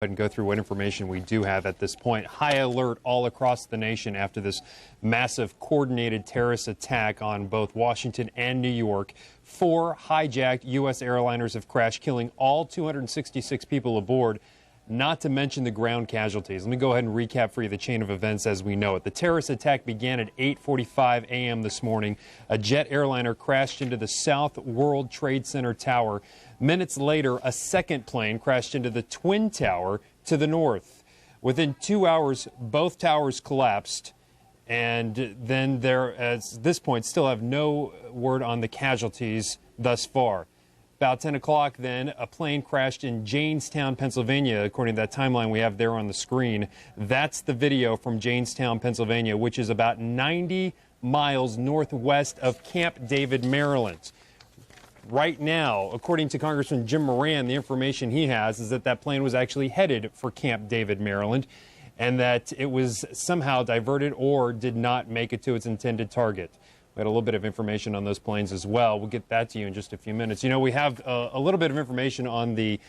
And go through what information we do have at this point. High alert all across the nation after this massive coordinated terrorist attack on both Washington and New York. 4 hijacked U.S. airliners have crashed, killing all 266 people aboard, not to mention the ground casualties. Let me go ahead and recap for you the chain of events as we know it. The terrorist attack began at 8:45 a.m. this morning. A jet airliner crashed into the South World Trade Center tower. Minutes later, a second plane crashed into the Twin Tower to the north. Within 2 hours, both towers collapsed. And then there, at this point, still have no word on the casualties thus far. About 10 o'clock then, a plane crashed in Jamestown, Pennsylvania, according to that timeline we have there on the screen. That's the video from Jamestown, Pennsylvania, which is about 90 miles northwest of Camp David, Maryland. Right now, according to Congressman Jim Moran, the information he has is that that plane was actually headed for Camp David, Maryland, and that it was somehow diverted or did not make it to its intended target. We had a little bit of information on those planes as well. We'll get that to you in just a few minutes. You know, we have a little bit of information on the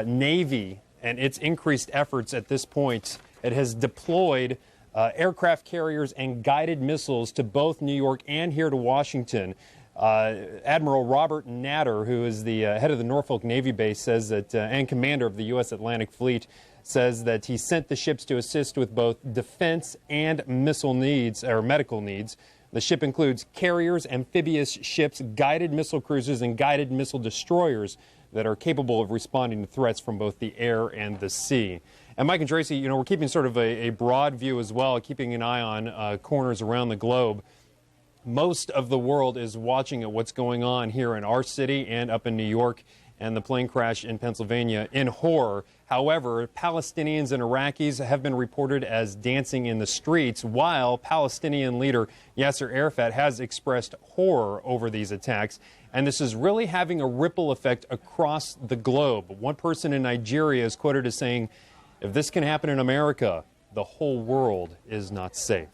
Navy and its increased efforts at this point. It has deployed aircraft carriers and guided missiles to both New York and here to Washington. Admiral Robert Natter, who is the head of the Norfolk Navy base, says that, and commander of the U.S. Atlantic Fleet, says that he sent the ships to assist with both defense and missile needs, or medical needs. The ship includes carriers, amphibious ships, guided missile cruisers, and guided missile destroyers that are capable of responding to threats from both the air and the sea. And Mike and Tracy, you know, we're keeping sort of a broad view as well, keeping an eye on corners around the globe. Most of the world is watching at what's going on here in our city and up in New York, and the plane crash in Pennsylvania in horror. However, Palestinians and Iraqis have been reported as dancing in the streets, while Palestinian leader Yasser Arafat has expressed horror over these attacks. And this is really having a ripple effect across the globe. One person in Nigeria is quoted as saying, "If this can happen in America, the whole world is not safe."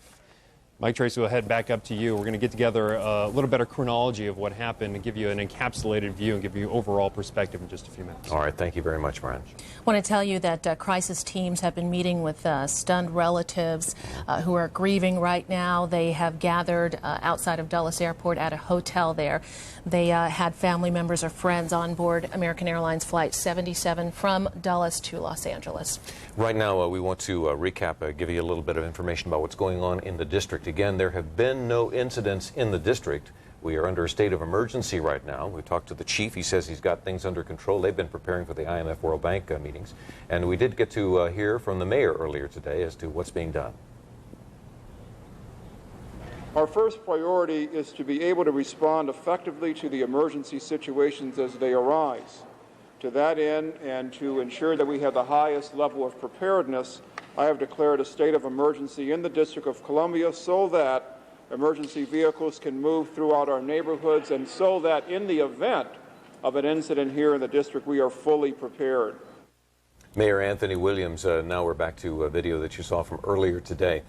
Mike, Tracy, we'll head back up to you. We're going to get together a little better chronology of what happened and give you an encapsulated view and give you overall perspective in just a few minutes. All right. Thank you very much, Brian. I want to tell you that crisis teams have been meeting with stunned relatives who are grieving right now. They have gathered outside of Dulles Airport at a hotel there. They had family members or friends on board American Airlines Flight 77 from Dulles to Los Angeles. Right now, we want to recap, give you a little bit of information about what's going on in the district. Again, there have been no incidents in the district. We are under a state of emergency right now. We talked to the chief. He says he's got things under control. They've been preparing for the IMF World Bank meetings. And we did get to hear from the mayor earlier today as to what's being done. Our first priority is to be able to respond effectively to the emergency situations as they arise. To that end, and to ensure that we have the highest level of preparedness, I have declared a state of emergency in the District of Columbia so that emergency vehicles can move throughout our neighborhoods and so that in the event of an incident here in the district, we are fully prepared. Mayor Anthony Williams, now we're back to a video that you saw from earlier today.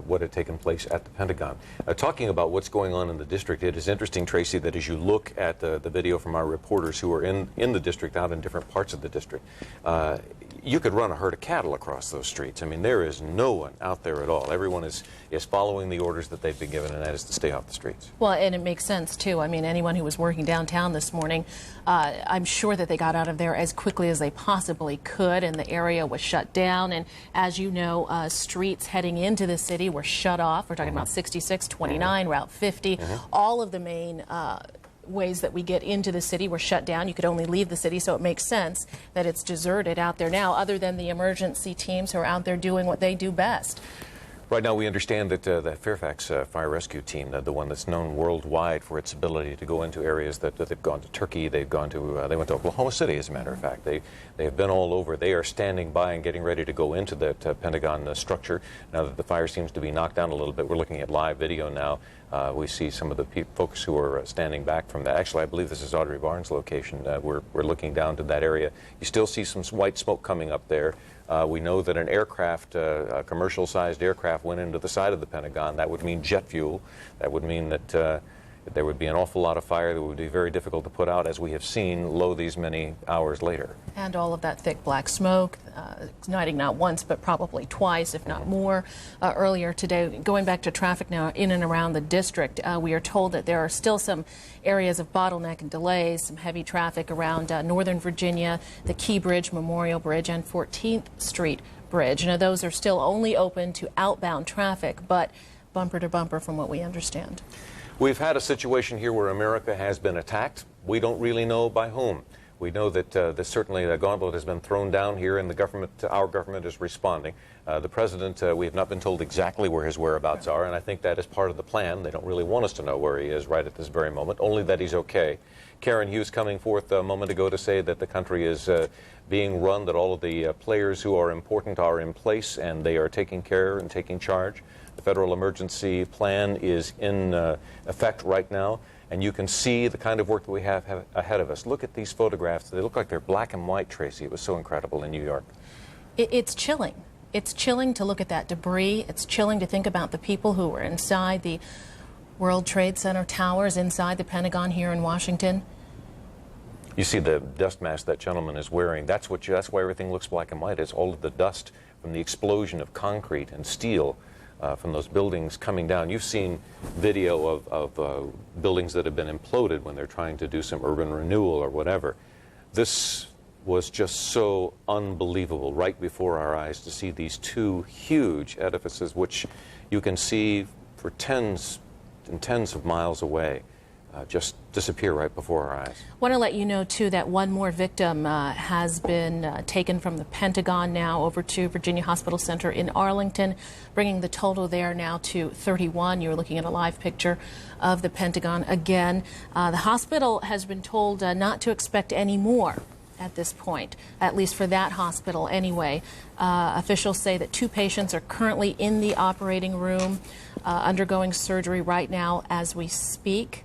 What had taken place at the Pentagon. Talking about what's going on in the district, it is interesting, Tracy, that as you look at the video from our reporters who are in the district, out in different parts of the district, you could run a herd of cattle across those streets. I mean, there is no one out there at all. Everyone is following the orders that they've been given, and that is to stay off the streets. Well, and it makes sense, too. I mean, anyone who was working downtown this morning, I'm sure that they got out of there as quickly as they possibly could, and the area was shut down. And as you know, streets heading into the city were shut off. We're talking about 66, 29, Route 50. All of the main ways that we get into the city were shut down. You could only leave the city, so it makes sense that it's deserted out there now, other than the emergency teams who are out there doing what they do best. Right now, we understand that the Fairfax Fire Rescue Team, the one that's known worldwide for its ability to go into areas that they've gone to Turkey, they've gone to, they went to Oklahoma City, as a matter of fact. They have been all over. They are standing by and getting ready to go into that Pentagon structure. Now that the fire seems to be knocked down a little bit, we're looking at live video now. We see some of the folks who are standing back from that. Actually, I believe this is Audrey Barnes' location. We're looking down to that area. You still see some white smoke coming up there. We know that an aircraft, a commercial-sized aircraft, went into the side of the Pentagon. That would mean jet fuel. That would mean that there would be an awful lot of fire that would be very difficult to put out, as we have seen, lo these many hours later. And all of that thick black smoke, igniting not once, but probably twice, if not more, earlier today. Going back to traffic now in and around the district, we are told that there are still some areas of bottleneck and delays, some heavy traffic around Northern Virginia, the Key Bridge, Memorial Bridge, and 14th Street Bridge. Now, those are still only open to outbound traffic, but bumper to bumper from what we understand. We've had a situation here where America has been attacked. We don't really know by whom. We know that certainly the gauntlet has been thrown down here, and the government, our government, is responding. The president, we have not been told exactly where his whereabouts are, and I think that is part of the plan. They don't really want us to know where he is right at this very moment, only that he's okay. Karen Hughes coming forth a moment ago to say that the country is being run, that all of the players who are important are in place, and they are taking care and taking charge. The federal emergency plan is in effect right now, and you can see the kind of work that we have ahead of us. Look at these photographs. They look like they're black and white, Tracy. It was so incredible in New York. It's chilling. It's chilling to look at that debris. It's chilling to think about the people who were inside the World Trade Center towers, inside the Pentagon here in Washington. You see the dust mask that gentleman is wearing. That's why everything looks black and white. It's all of the dust from the explosion of concrete and steel from those buildings coming down. You've seen video of buildings that have been imploded when they're trying to do some urban renewal or whatever. This was just so unbelievable right before our eyes to see these two huge edifices, which you can see for tens and tens of miles away, just disappear right before our eyes. I want to let you know, too, that one more victim has been taken from the Pentagon now over to Virginia Hospital Center in Arlington, bringing the total there now to 31. You're looking at a live picture of the Pentagon again. The hospital has been told not to expect any more at this point, at least for that hospital anyway. Officials say that 2 patients are currently in the operating room undergoing surgery right now as we speak.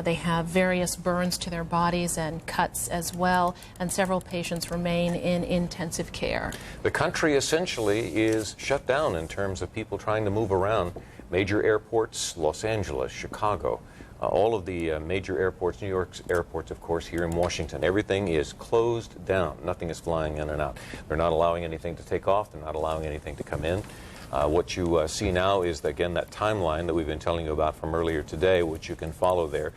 They have various burns to their bodies and cuts as well, and several patients remain in intensive care. The country essentially is shut down in terms of people trying to move around. Major airports, Los Angeles, Chicago, all of the major airports, New York's airports, of course, here in Washington. Everything is closed down. Nothing is flying in and out. They're not allowing anything to take off. They're not allowing anything to come in. What you see now is, again, that timeline that we've been telling you about from earlier today, which you can follow there.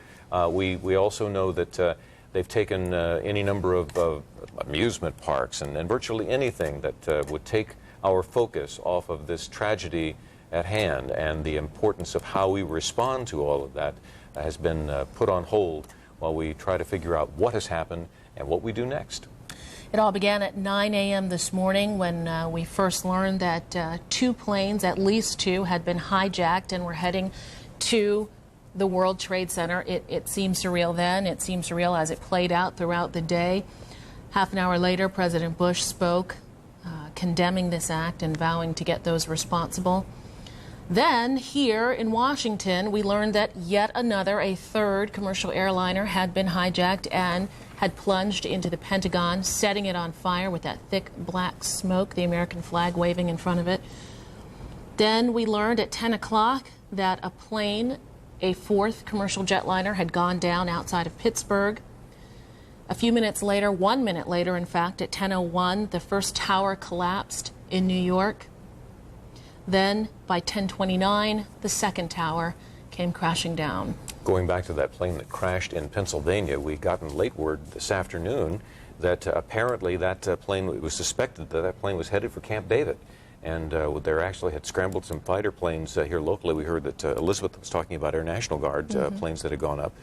We also know that they've taken any number of amusement parks and virtually anything that would take our focus off of this tragedy at hand, and the importance of how we respond to all of that has been put on hold while we try to figure out what has happened and what we do next. It all began at 9 a.m. this morning when we first learned that 2 planes, at least 2, had been hijacked and were heading to the World Trade Center. It seemed surreal then. It seemed surreal as it played out throughout the day. Half an hour later, President Bush spoke, condemning this act and vowing to get those responsible. Then, here in Washington, we learned that yet another, a 3rd commercial airliner, had been hijacked and had plunged into the Pentagon, setting it on fire with that thick black smoke, the American flag waving in front of it. Then we learned at 10 o'clock that a plane, a 4th commercial jetliner, had gone down outside of Pittsburgh. A few minutes later, 1 minute later, in fact, at 10:01, the first tower collapsed in New York. Then, by 10:29, the 2nd tower came crashing down. Going back to that plane that crashed in Pennsylvania, we gotten late word this afternoon that apparently that plane, it was suspected that that plane was headed for Camp David. And they actually had scrambled some fighter planes here locally. We heard that Elizabeth was talking about Air National Guard planes that had gone up.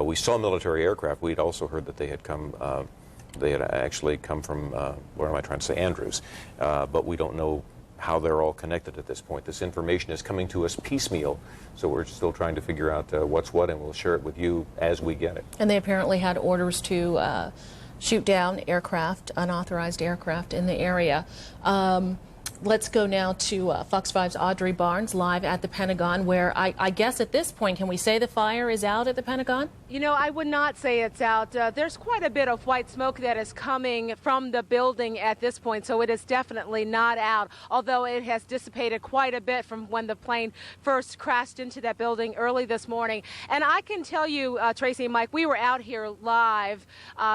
We saw military aircraft. We'd also heard that they had come, they had actually come from, what am I trying to say, Andrews. But we don't know how they're all connected at this point. This information is coming to us piecemeal, so we're still trying to figure out what's what, and we'll share it with you as we get it. And they apparently had orders to shoot down aircraft, unauthorized aircraft in the area. Let's go now to Fox 5's Audrey Barnes live at the Pentagon, where I guess at this point, can we say the fire is out at the Pentagon? You know, I would not say it's out. There's quite a bit of white smoke that is coming from the building at this point, so it is definitely not out, although it has dissipated quite a bit from when the plane first crashed into that building early this morning. And I can tell you, Tracy and Mike, we were out here live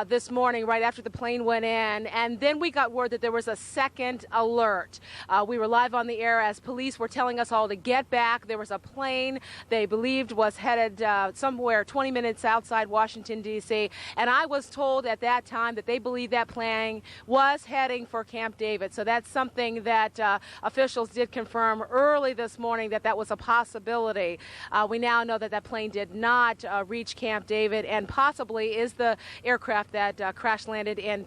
this morning right after the plane went in, and then we got word that there was a second alert. We were live on the air as police were telling us all to get back. There was a plane they believed was headed somewhere 20 minutes outside Washington, D.C., and I was told at that time that they believed that plane was heading for Camp David. So that's something that officials did confirm early this morning, that that was a possibility. We now know that that plane did not reach Camp David and possibly is the aircraft that crash landed in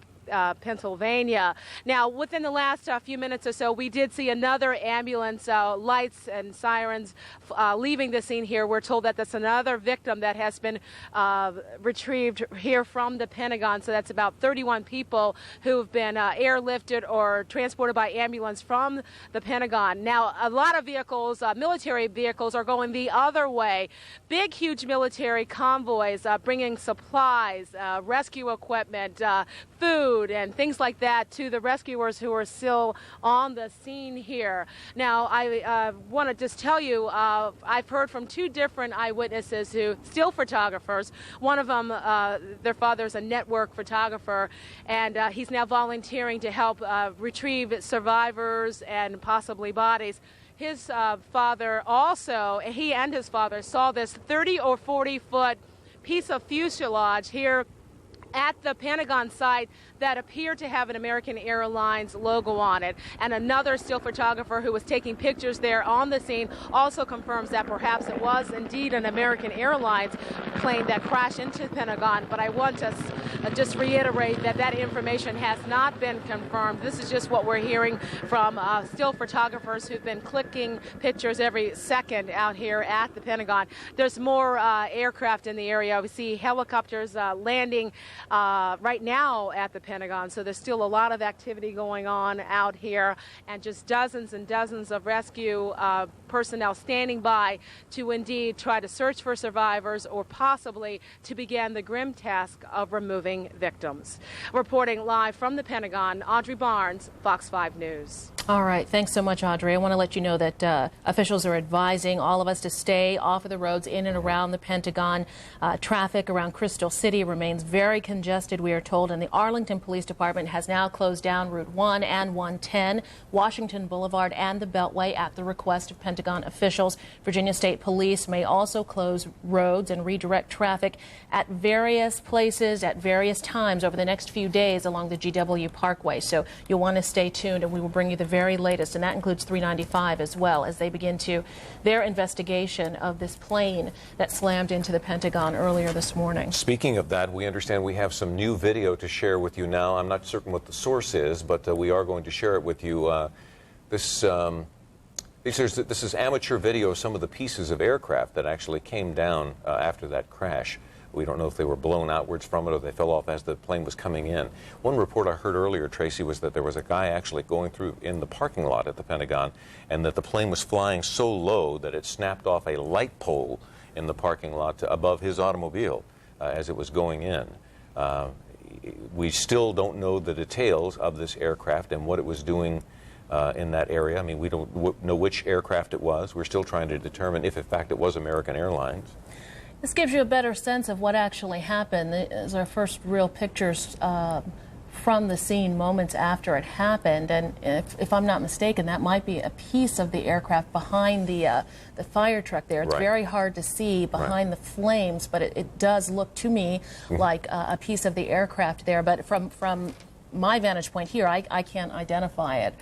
Pennsylvania. Now, within the last few minutes or so, we did see another ambulance, lights and sirens leaving the scene here. We're told that that's another victim that has been retrieved here from the Pentagon. So that's about 31 people who've been airlifted or transported by ambulance from the Pentagon. Now, a lot of vehicles, military vehicles, are going the other way. Big, huge military convoys bringing supplies, rescue equipment, food, and things like that to the rescuers who are still on the scene here. Now, I want to just tell you, I've heard from two different eyewitnesses who, still photographers. One of them, their father's a network photographer, and he's now volunteering to help retrieve survivors and possibly bodies. His father also, he and his father saw this 30 or 40-foot piece of fuselage here at the Pentagon site that appeared to have an American Airlines logo on it. And another still photographer who was taking pictures there on the scene also confirms that perhaps it was indeed an American Airlines plane that crashed into the Pentagon. But I want to just reiterate that that information has not been confirmed. This is just what we're hearing from still photographers who've been clicking pictures every second out here at the Pentagon. There's more aircraft in the area. We see helicopters landing right now at the Pentagon, so there's still a lot of activity going on out here, and just dozens and dozens of rescue personnel standing by to indeed try to search for survivors or possibly to begin the grim task of removing victims. Reporting live from the Pentagon, Audrey Barnes, Fox 5 News. All right. Thanks so much, Audrey. I want to let you know that officials are advising all of us to stay off of the roads in and around the Pentagon. Traffic around Crystal City remains very congested, we are told, and the Arlington Police Department has now closed down Route 1 and 110, Washington Boulevard, and the Beltway at the request of Pentagon officials. Virginia State Police may also close roads and redirect traffic at various places at various times over the next few days along the GW Parkway. So you'll want to stay tuned, and we will bring you the very latest, and that includes 395 as well, as they begin their investigation of this plane that slammed into the Pentagon earlier this morning. Speaking of that, we understand we have some new video to share with you now. I'm not certain what the source is, but we are going to share it with you. This is amateur video of some of the pieces of aircraft that actually came down after that crash. We don't know if they were blown outwards from it or they fell off as the plane was coming in. One report I heard earlier, Tracy, was that there was a guy actually going through in the parking lot at the Pentagon, and that the plane was flying so low that it snapped off a light pole in the parking lot above his automobile as it was going in. We still don't know the details of this aircraft and what it was doing in that area. I mean, we don't know which aircraft it was. We're still trying to determine if, in fact, it was American Airlines. This gives you a better sense of what actually happened. These are first real pictures from the scene moments after it happened, and if I'm not mistaken, that might be a piece of the aircraft behind the fire truck there. It's very hard to see behind the flames, but it does look to me like a piece of the aircraft there. But from my vantage point here, I can't identify it.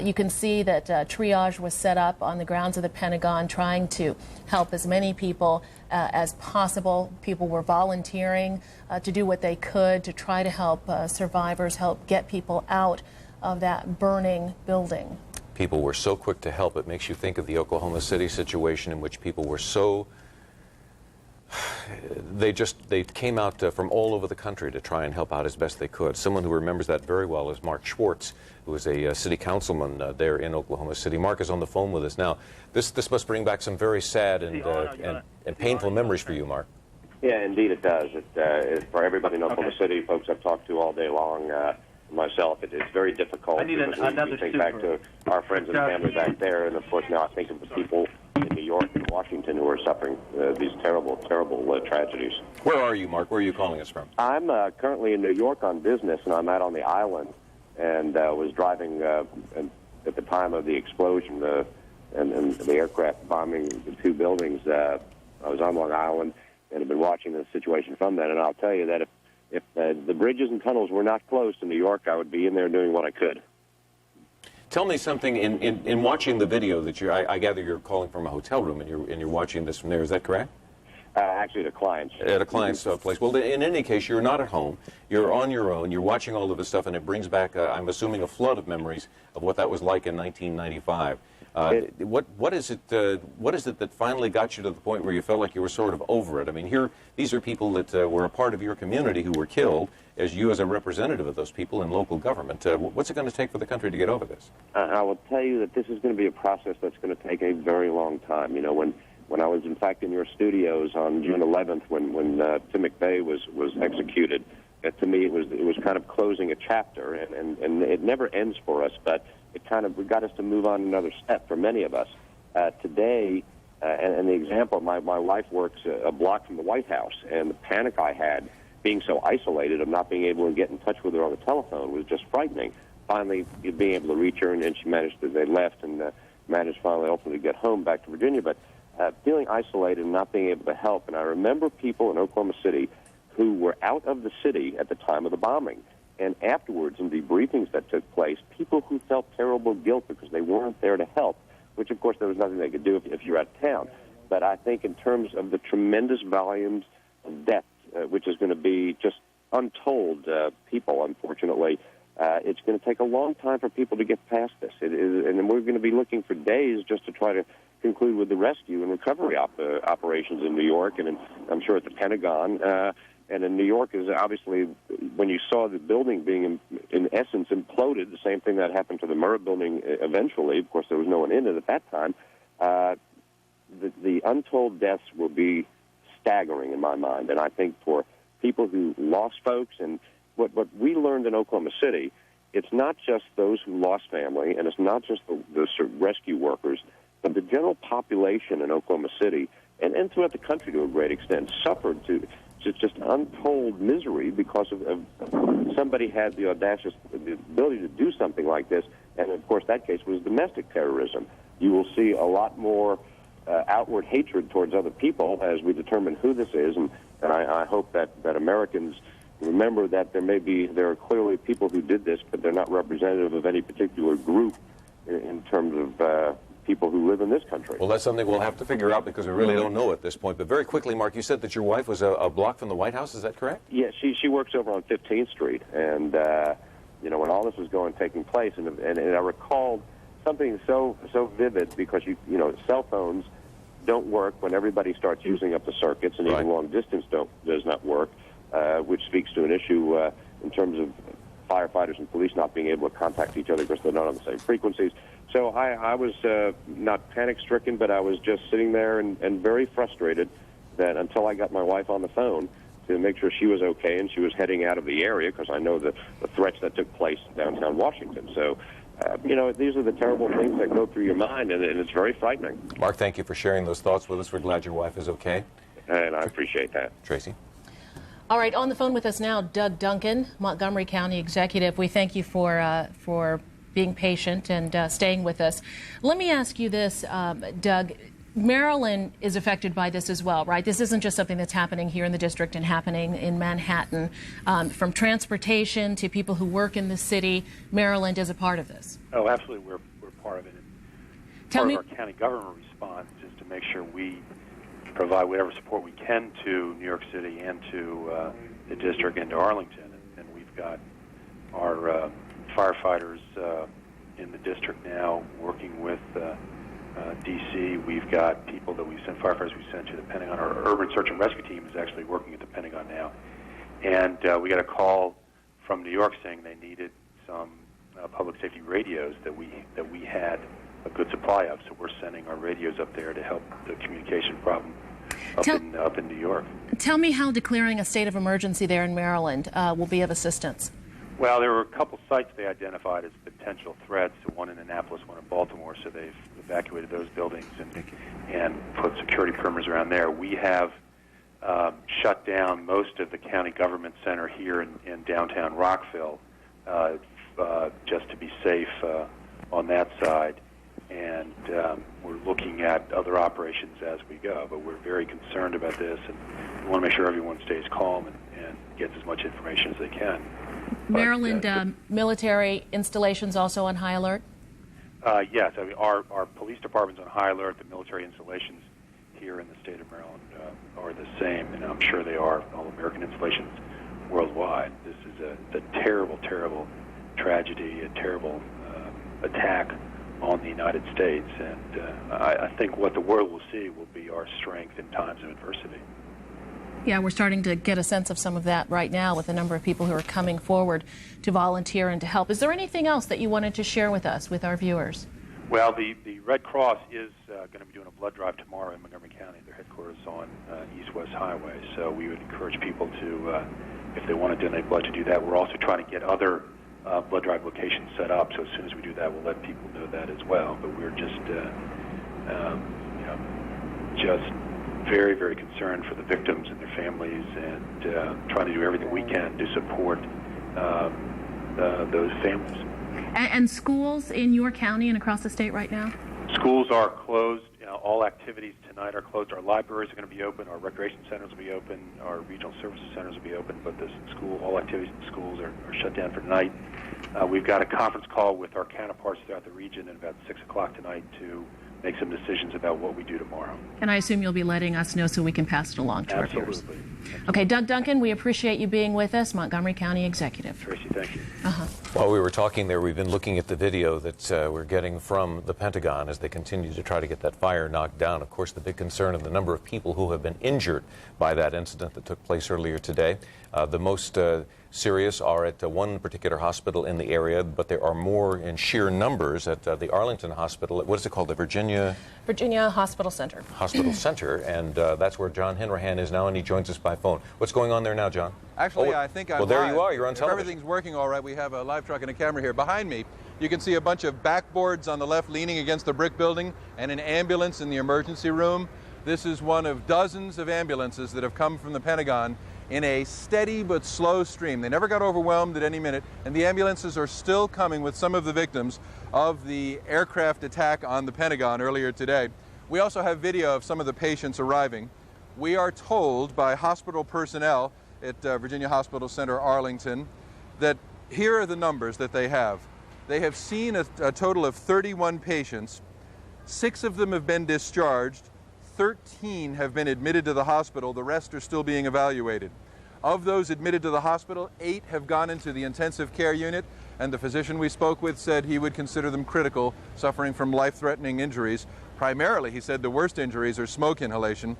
You can see that triage was set up on the grounds of the Pentagon, trying to help as many people as possible. People were volunteering to do what they could to try to help survivors, help get people out of that burning building. People were so quick to help. It makes you think of the Oklahoma City situation, in which people were so They came out from all over the country to try and help out as best they could. Someone who remembers that very well is Mark Schwartz, who is a city councilman there in Oklahoma City. Mark is on the phone with us now. This must bring back some very sad and painful memories for you, Mark. Yeah, indeed it does. For everybody in Oklahoma City, folks I've talked to all day long, myself, it's very difficult. I need another we think back to our friends and family back there, and of course now I think of the people in New York and Washington who are suffering these terrible, terrible tragedies. Where are you, Mark? Where are you calling us from? I'm currently in New York on business, and I'm out on the island, and was driving at the time of the explosion and the aircraft bombing the two buildings. I was on Long Island and have been watching the situation from that, and I'll tell you that if the bridges and tunnels were not closed in New York, I would be in there doing what I could. Tell me something, in watching the video that I gather you're calling from a hotel room and you're watching this from there, is that correct? Actually, at a client's. At a client's place. Well, in any case, you're not at home. You're on your own. You're watching all of this stuff, and it brings back, I'm assuming, a flood of memories of what that was like in 1995. What is it that finally got you to the point where you felt like you were sort of over it? I mean, these are people that were a part of your community who were killed, as you as a representative of those people in local government. What's it going to take for the country to get over this? I will tell you that this is going to be a process that's going to take a very long time. You know, when I was, in fact, in your studios on June 11th, when Tim McVeigh was executed, to me it was kind of closing a chapter, and it never ends for us, but it kind of got us to move on another step for many of us. Today, and the example, my wife works a block from the White House, and the panic I had being so isolated of not being able to get in touch with her on the telephone was just frightening. Finally, being able to reach her, and she managed to, they left, and managed finally ultimately to get home back to Virginia, but feeling isolated and not being able to help. And I remember people in Oklahoma City who were out of the city at the time of the bombing. And afterwards, in debriefings that took place, people who felt terrible guilt because they weren't there to help, which, of course, there was nothing they could do if you're out of town. But I think in terms of the tremendous volumes of death, which is going to be just untold people, unfortunately, it's going to take a long time for people to get past this. And we're going to be looking for days just to try to conclude with the rescue and recovery operations in New York, and I'm sure at the Pentagon. And in New York is obviously, when you saw the building being, in essence, imploded, the same thing that happened to the Murrah building eventually. Of course, there was no one in it at that time. The untold deaths will be staggering in my mind. And I think for people who lost folks, and what we learned in Oklahoma City, it's not just those who lost family, and it's not just the rescue workers, but the general population in Oklahoma City and throughout the country to a great extent suffered to just untold misery because of somebody had the ability to do something like this, and of course that case was domestic terrorism. You will see a lot more outward hatred towards other people as we determine who this is, and I hope that Americans remember that there are clearly people who did this, but they're not representative of any particular group in terms of people who live in this country. Well, that's something we'll have to figure out because we really don't know at this point. But very quickly, Mark, you said that your wife was a block from the White House. Is that correct? Yeah, she works over on 15th Street, and you know, when all this was taking place, and I recalled something so vivid because you know, cell phones don't work when everybody starts using up the circuits, and even long distance does not work, which speaks to an issue in terms of firefighters and police not being able to contact each other because they're not on the same frequencies. So I was not panic-stricken, but I was just sitting there and very frustrated that until I got my wife on the phone to make sure she was okay and she was heading out of the area, because I know the threats that took place downtown Washington. So, you know, these are the terrible things that go through your mind, and it's very frightening. Mark, thank you for sharing those thoughts with us. We're glad your wife is okay. And I appreciate that. Tracy? All right, on the phone with us now, Doug Duncan, Montgomery County Executive. We thank you for being patient and staying with us. Let me ask you this, Doug. Maryland is affected by this as well, right? This isn't just something that's happening here in the district and happening in Manhattan. From transportation to people who work in the city, Maryland is a part of this. Oh, absolutely. We're part of it. Part of our county government response is to make sure we provide whatever support we can to New York City and to the district and to Arlington. And we've got our firefighters in the district now working with D.C. We've got people that we sent, firefighters we sent to the Pentagon. Our urban search and rescue team is actually working at the Pentagon now. And we got a call from New York saying they needed some public safety radios that we had a good supply of. So we're sending our radios up there to help the communication problem up in New York. Tell me how declaring a state of emergency there in Maryland will be of assistance. Well, there were a couple sites they identified as potential threats, one in Annapolis, one in Baltimore, so they've evacuated those buildings and put security perimeters around there. We have shut down most of the county government center here in downtown Rockville just to be safe on that side. And we're looking at other operations as we go, but we're very concerned about this, and we want to make sure everyone stays calm and gets as much information as they can. Maryland military installations also on high alert? Yes, I mean, our police department's on high alert. The military installations here in the state of Maryland are the same, and I'm sure they are all American installations worldwide. This is a terrible, terrible tragedy, a terrible attack on the United States, and I think what the world will see will be our strength in times of adversity. Yeah, we're starting to get a sense of some of that right now with a number of people who are coming forward to volunteer and to help. Is there anything else that you wanted to share with us, with our viewers? Well, the Red Cross is going to be doing a blood drive tomorrow in Montgomery County. Their headquarters on East-West Highway, so we would encourage people to, if they want to donate blood, to do that. We're also trying to get other blood drive locations set up, so as soon as we do that, we'll let people know that as well. But we're just, just very, very concerned for the victims and their families, and trying to do everything we can to support those families. And schools in your county and across the state right now? Schools are closed. All activities tonight are closed. Our libraries are going to be open. Our recreation centers will be open. Our regional services centers will be open. But all activities in schools are shut down for tonight. We've got a conference call with our counterparts throughout the region at about 6 o'clock tonight to make some decisions about what we do tomorrow. And I assume you'll be letting us know so we can pass it along to our viewers. Absolutely. Okay, Doug Duncan, we appreciate you being with us, Montgomery County Executive. Tracy, thank you. While we were talking there, we've been looking at the video that we're getting from the Pentagon as they continue to try to get that fire knocked down. Of course, the big concern of the number of people who have been injured by that incident that took place earlier today. The most serious are at one particular hospital in the area, but there are more in sheer numbers at the Arlington Hospital. What is it called? The Virginia Hospital Center. Hospital Center, and that's where John Henrahan is now, and he joins us by phone. What's going on there now, John? Actually, I think I'm Well, there live. you are. You're on if television. Everything's working all right. We have a live truck and a camera here. Behind me, you can see a bunch of backboards on the left leaning against the brick building and an ambulance in the emergency room. This is one of dozens of ambulances that have come from the Pentagon in a steady but slow stream. They never got overwhelmed at any minute, and the ambulances are still coming with some of the victims of the aircraft attack on the Pentagon earlier today. We also have video of some of the patients arriving. We are told by hospital personnel at Virginia Hospital Center Arlington that here are the numbers that they have. They have seen a total of 31 patients. 6 of them have been discharged. 13 have been admitted to the hospital. The rest are still being evaluated. Of those admitted to the hospital, 8 have gone into the intensive care unit, and the physician we spoke with said he would consider them critical, suffering from life-threatening injuries. Primarily, he said the worst injuries are smoke inhalation.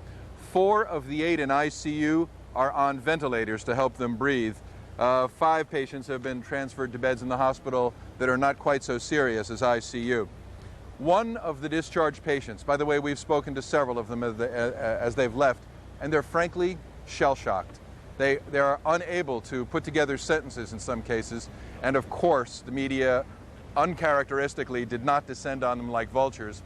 4 of the 8 in ICU are on ventilators to help them breathe. 5 patients have been transferred to beds in the hospital that are not quite so serious as ICU. One of the discharged patients, by the way, we've spoken to several of them as they've left, and they're frankly shell-shocked. They are unable to put together sentences in some cases, and of course the media uncharacteristically did not descend on them like vultures.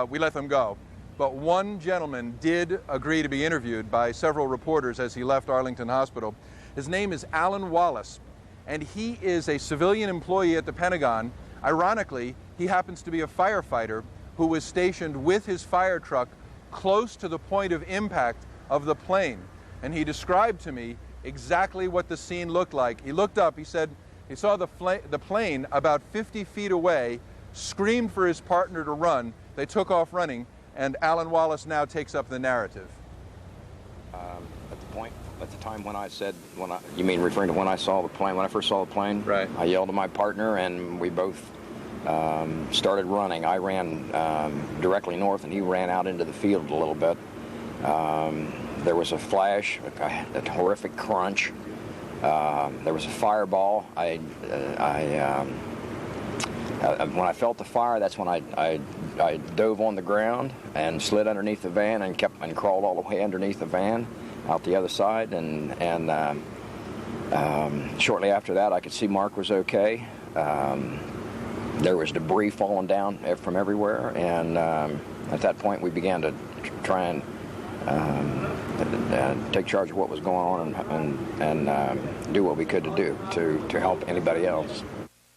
We let them go. But one gentleman did agree to be interviewed by several reporters as he left Arlington Hospital. His name is Alan Wallace, and he is a civilian employee at the Pentagon. Ironically, he happens to be a firefighter who was stationed with his fire truck close to the point of impact of the plane. And he described to me exactly what the scene looked like. He looked up, he said he saw the plane about 50 feet away, screamed for his partner to run. They took off running, and Alan Wallace now takes up the narrative. At the time when I said, you mean referring to when I saw the plane, when I first saw the plane? Right. I yelled at my partner, and we both started running. I ran directly north, and he ran out into the field a little bit. There was a flash, a horrific crunch. There was a fireball. When I felt the fire, that's when I dove on the ground and slid underneath the van and crawled all the way underneath the van out the other side. And shortly after that, I could see Mark was okay. There was debris falling down from everywhere, and at that point we began to try and take charge of what was going on and do what we could to do to help anybody else.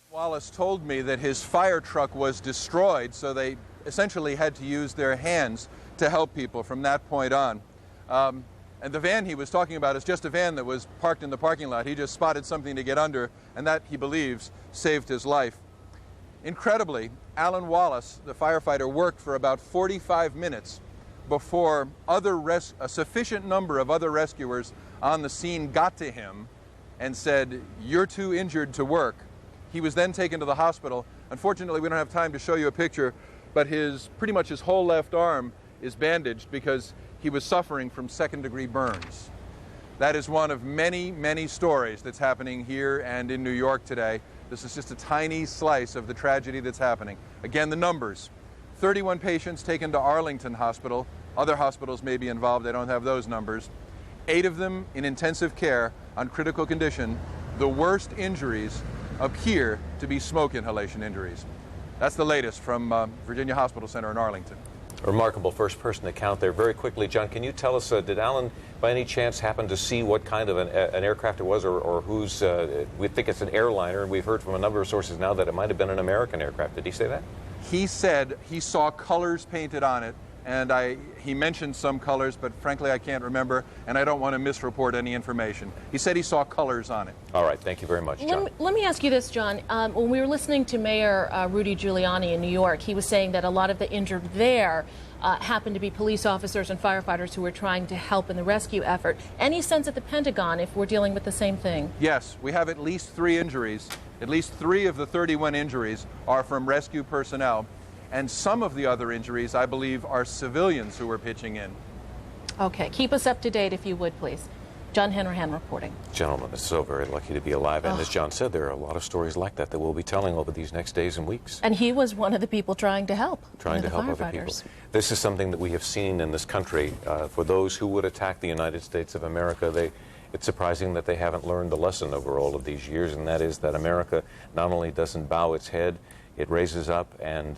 Wallace told me that his fire truck was destroyed, so they essentially had to use their hands to help people from that point on. And the van he was talking about is just a van that was parked in the parking lot. He just spotted something to get under, and that, he believes, saved his life. Incredibly, Alan Wallace, the firefighter, worked for about 45 minutes before a sufficient number of other rescuers on the scene got to him and said, "You're too injured to work." He was then taken to the hospital. Unfortunately, we don't have time to show you a picture, but pretty much his whole left arm is bandaged because he was suffering from second-degree burns. That is one of many, many stories that's happening here and in New York today. This is just a tiny slice of the tragedy that's happening. Again, the numbers: 31 patients taken to Arlington Hospital. Other hospitals may be involved. I don't have those numbers. 8 of them in intensive care on critical condition. The worst injuries appear to be smoke inhalation injuries. That's the latest from Virginia Hospital Center in Arlington. A remarkable first-person account there. Very quickly, John, can you tell us, did Alan by any chance happen to see what kind of an aircraft it was, or whose, we think it's an airliner, and we've heard from a number of sources now that it might have been an American aircraft. Did he say that? He said he saw colors painted on it, and he mentioned some colors, but frankly I can't remember, and I don't want to misreport any information. He said he saw colors on it. All right, thank you very much, John. Let me ask you this, John. When we were listening to Mayor Rudy Giuliani in New York, he was saying that a lot of the injured there happened to be police officers and firefighters who were trying to help in the rescue effort. Any sense at the Pentagon if we're dealing with the same thing? Yes, we have at least 3 injuries. At least 3 of the 31 injuries are from rescue personnel. And some of the other injuries, I believe, are civilians who are pitching in. Okay, keep us up to date if you would, please. John Hanrahan reporting. Gentlemen, it's so very lucky to be alive. And as John said, there are a lot of stories like that we'll be telling over these next days and weeks. And he was one of the people trying to help. Trying to help other people. This is something that we have seen in this country. For those who would attack the United States of America, it's surprising that they haven't learned the lesson over all of these years, and that is that America not only doesn't bow its head, it raises up and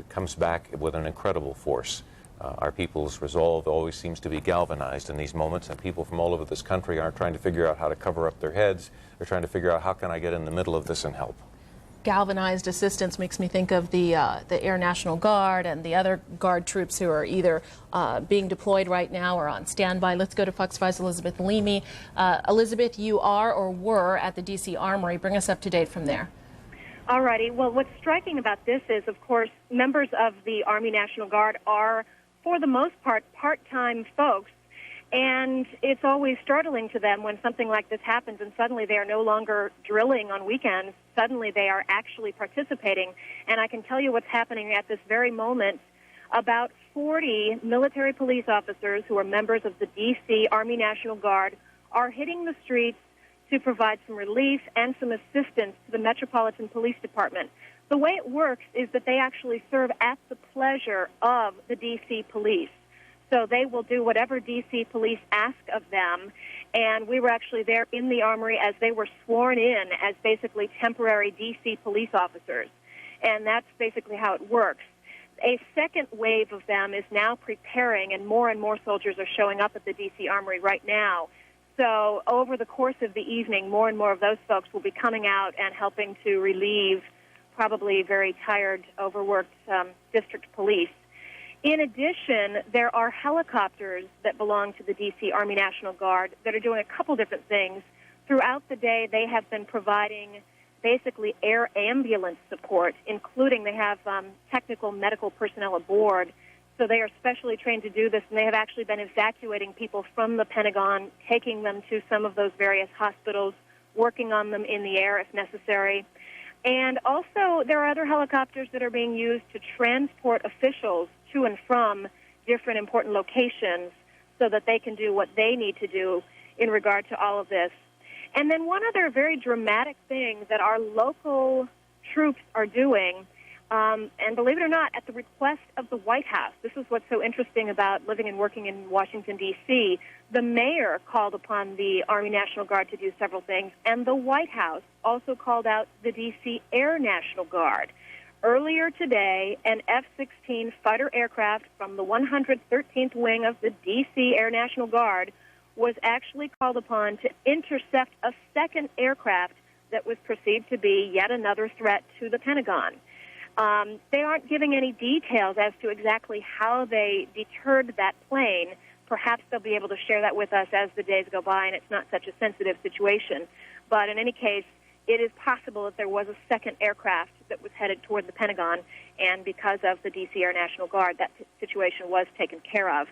comes back with an incredible force. Our people's resolve always seems to be galvanized in these moments, and people from all over this country aren't trying to figure out how to cover up their heads. They're trying to figure out, how can I get in the middle of this and help? Galvanized assistance makes me think of the Air National Guard and the other Guard troops who are either being deployed right now or on standby. Let's go to Fox 5's Elizabeth Leamy. Elizabeth, you are or were at the D.C. Armory. Bring us up to date from there. All righty. Well, what's striking about this is, of course, members of the Army National Guard are, for the most part, part-time folks, and it's always startling to them when something like this happens and suddenly they are no longer drilling on weekends. Suddenly they are actually participating, and I can tell you what's happening at this very moment. About 40 military police officers who are members of the D.C. Army National Guard are hitting the streets to provide some relief and some assistance to the Metropolitan Police Department. The way it works is that they actually serve at the pleasure of the D.C. police. So they will do whatever D.C. police ask of them. And we were actually there in the Armory as they were sworn in as basically temporary D.C. police officers. And that's basically how it works. A second wave of them is now preparing, and more soldiers are showing up at the D.C. Armory right now. So over the course of the evening, more and more of those folks will be coming out and helping to relieve probably very tired, overworked district police. In addition, there are helicopters that belong to the D.C. Army National Guard that are doing a couple different things. Throughout the day, they have been providing basically air ambulance support, including they have technical medical personnel aboard. So they are specially trained to do this, and they have actually been evacuating people from the Pentagon, taking them to some of those various hospitals, working on them in the air if necessary. And also, there are other helicopters that are being used to transport officials to and from different important locations so that they can do what they need to do in regard to all of this. And then one other very dramatic thing that our local troops are doing, and believe it or not, at the request of the White House. This is what's so interesting about living and working in Washington, D.C. The mayor called upon the Army National Guard to do several things, and the White House also called out the D.C. Air National Guard. Earlier today, an F-16 fighter aircraft from the 113th Wing of the D.C. Air National Guard was actually called upon to intercept a second aircraft that was perceived to be yet another threat to the Pentagon. They aren't giving any details as to exactly how they deterred that plane. Perhaps they'll be able to share that with us as the days go by, and it's not such a sensitive situation. But in any case, it is possible that there was a second aircraft that was headed toward the Pentagon, and because of the D.C. Air National Guard, that situation was taken care of.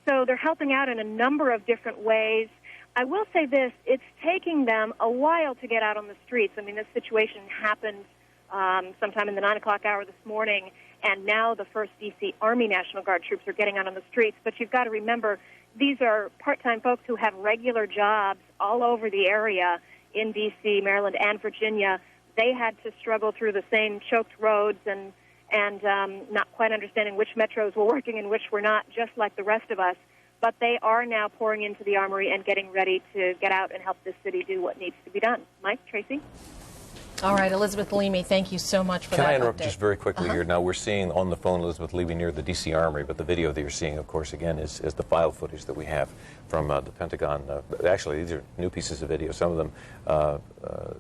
So they're helping out in a number of different ways. I will say this, it's taking them a while to get out on the streets. I mean, this situation happened sometime in the 9 o'clock hour this morning, and now the first D.C. Army National Guard troops are getting out on the streets. But you've got to remember, these are part-time folks who have regular jobs all over the area in D.C., Maryland, and Virginia. They had to struggle through the same choked roads and not quite understanding which metros were working and which were not, just like the rest of us. But they are now pouring into the Armory and getting ready to get out and help this city do what needs to be done. Mike, Tracy? All right, Elizabeth Leamy, thank you so much for that Can I interrupt update. just very quickly here? Now, we're seeing on the phone Elizabeth Leamy near the D.C. Armory, but the video that you're seeing, of course, again, is the file footage that we have from the Pentagon. Actually, these are new pieces of video. Some of them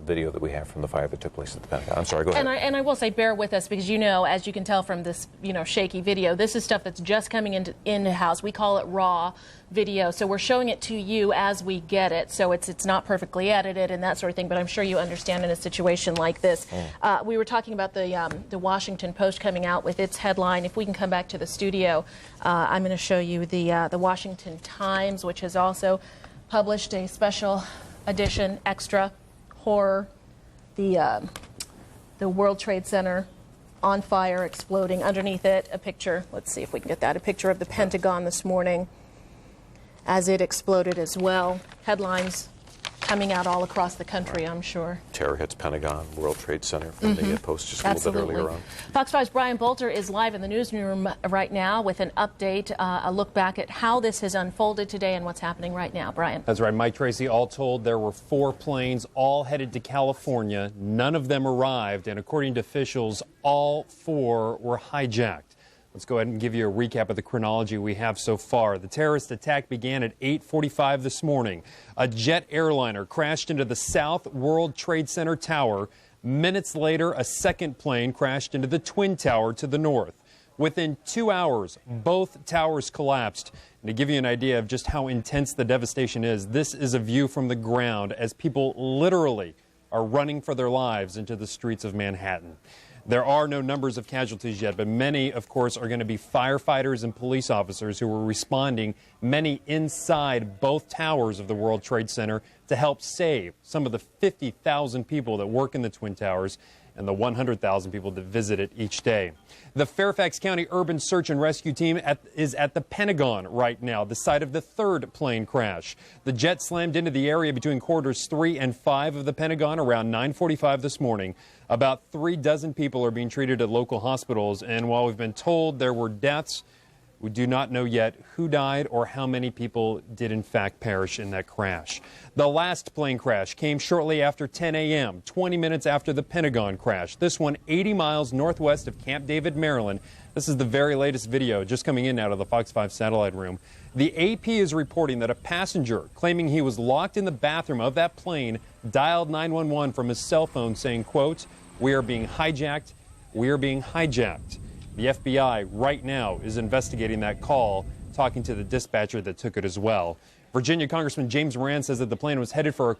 video that we have from the fire that took place at the Pentagon. I'm sorry, go ahead. And I will say, bear with us, because as you can tell from this, shaky video, this is stuff that's just coming into house. We call it raw video, so we're showing it to you as we get it. So it's not perfectly edited and that sort of thing, but I'm sure you understand in a situation like this. We were talking about the Washington Post coming out with its headline. If we can come back to the studio, I'm going to show you the Washington Times, which has also published a special edition, extra horror, the World Trade Center on fire, exploding. Underneath it, a picture. Let's see if we can get that. A picture of the Pentagon this morning as it exploded as well. Headlines coming out all across the country, I'm sure. Terror hits Pentagon, World Trade Center from the Post just a little bit earlier on. Fox 5's Brian Bolter is live in the newsroom right now with an update, a look back at how this has unfolded today and what's happening right now. Brian. That's right, Mike, Tracy. All told, there were 4 planes all headed to California. None of them arrived, and according to officials, all 4 were hijacked. Let's go ahead and give you a recap of the chronology we have so far. The terrorist attack began at 8:45 this morning. A jet airliner crashed into the South World Trade Center tower. Minutes later, a second plane crashed into the Twin Tower to the north. Within 2 hours, both towers collapsed. And to give you an idea of just how intense the devastation is, this is a view from the ground as people literally are running for their lives into the streets of Manhattan. There are no numbers of casualties yet, but many, of course, are going to be firefighters and police officers who were responding, many inside both towers of the World Trade Center, to help save some of the 50,000 people that work in the Twin Towers and the 100,000 people that visit it each day. The Fairfax County Urban Search and Rescue Team is at the Pentagon right now, the site of the 3rd plane crash. The jet slammed into the area between corridors 3 and 5 of the Pentagon around 9:45 this morning. About 36 people are being treated at local hospitals, and while we've been told there were deaths, we do not know yet who died or how many people did in fact perish in that crash. The last plane crash came shortly after 10 a.m., 20 minutes after the Pentagon crash. This one 80 miles northwest of Camp David, Maryland. This is the very latest video just coming in out of the Fox 5 satellite room. The AP is reporting that a passenger claiming he was locked in the bathroom of that plane dialed 911 from his cell phone saying, quote, "We are being hijacked. We are being hijacked." The FBI right now is investigating that call, talking to the dispatcher that took it as well. Virginia Congressman James Moran says that the plane was headed for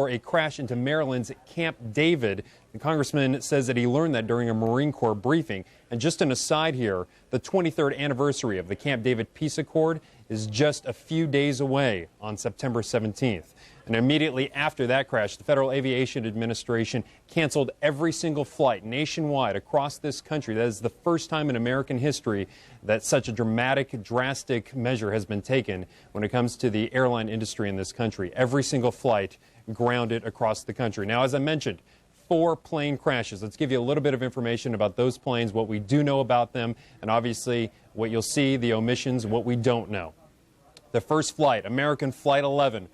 a crash into Maryland's Camp David. The congressman says that he learned that during a Marine Corps briefing. And just an aside here, the 23rd anniversary of the Camp David Peace Accord is just a few days away on September 17th. And immediately after that crash, the Federal Aviation Administration canceled every single flight nationwide across this country. That is the first time in American history that such a drastic measure has been taken when it comes to the airline industry in this country. Every single flight grounded across the country. Now, as I mentioned, 4 plane crashes. Let's give you a little bit of information about those planes, what we do know about them, and obviously what you'll see, the omissions, what we don't know. The first flight, American Flight 11,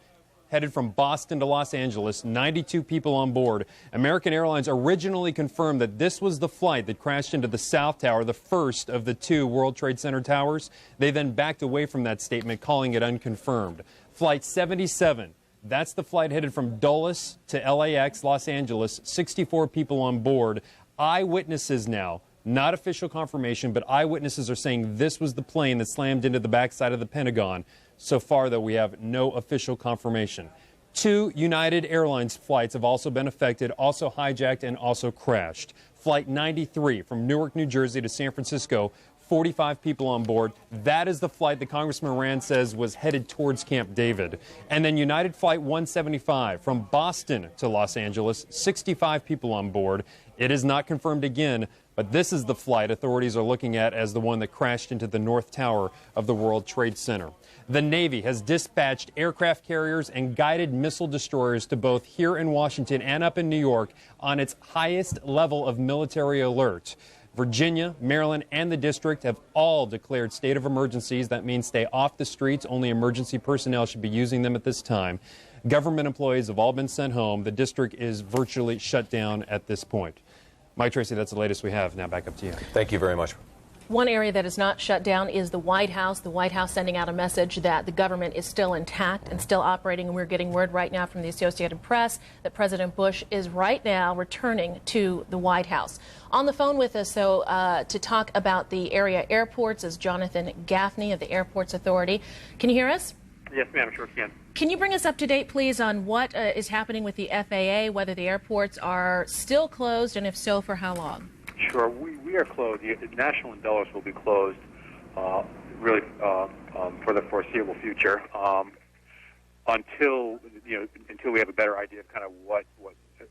headed from Boston to Los Angeles, 92 people on board. American Airlines originally confirmed that this was the flight that crashed into the South Tower, the first of the 2 World Trade Center towers. They then backed away from that statement, calling it unconfirmed. Flight 77. That's the flight headed from Dulles to LAX, Los Angeles, 64 people on board. Eyewitnesses now, not official confirmation, but eyewitnesses are saying this was the plane that slammed into the backside of the Pentagon. So far, though, we have no official confirmation. 2 United Airlines flights have also been affected, also hijacked, and also crashed. Flight 93 from Newark, New Jersey to San Francisco, 45 people on board. That is the flight that Congressman Rand says was headed towards Camp David. And then United Flight 175 from Boston to Los Angeles, 65 people on board. It is not confirmed again, but this is the flight authorities are looking at as the one that crashed into the North Tower of the World Trade Center. The Navy has dispatched aircraft carriers and guided missile destroyers to both here in Washington and up in New York on its highest level of military alert. Virginia, Maryland, and the district have all declared state of emergencies. That means stay off the streets. Only emergency personnel should be using them at this time. Government employees have all been sent home. The district is virtually shut down at this point. Mike Tracy, that's the latest we have. Now back up to you. Thank you very much. One area that is not shut down is the White House. The White House sending out a message that the government is still intact and still operating. And we're getting word right now from the Associated Press that President Bush is right now returning to the White House. On the phone with us, though, to talk about the area airports is Jonathan Gaffney of the Airports Authority. Can you hear us? Yes, ma'am, sure can. Can you bring us up to date, please, on what is happening with the FAA, whether the airports are still closed, and if so, for how long? Sure, we are closed. The National and Dulles will be closed, really for the foreseeable future, until we have a better idea of kind of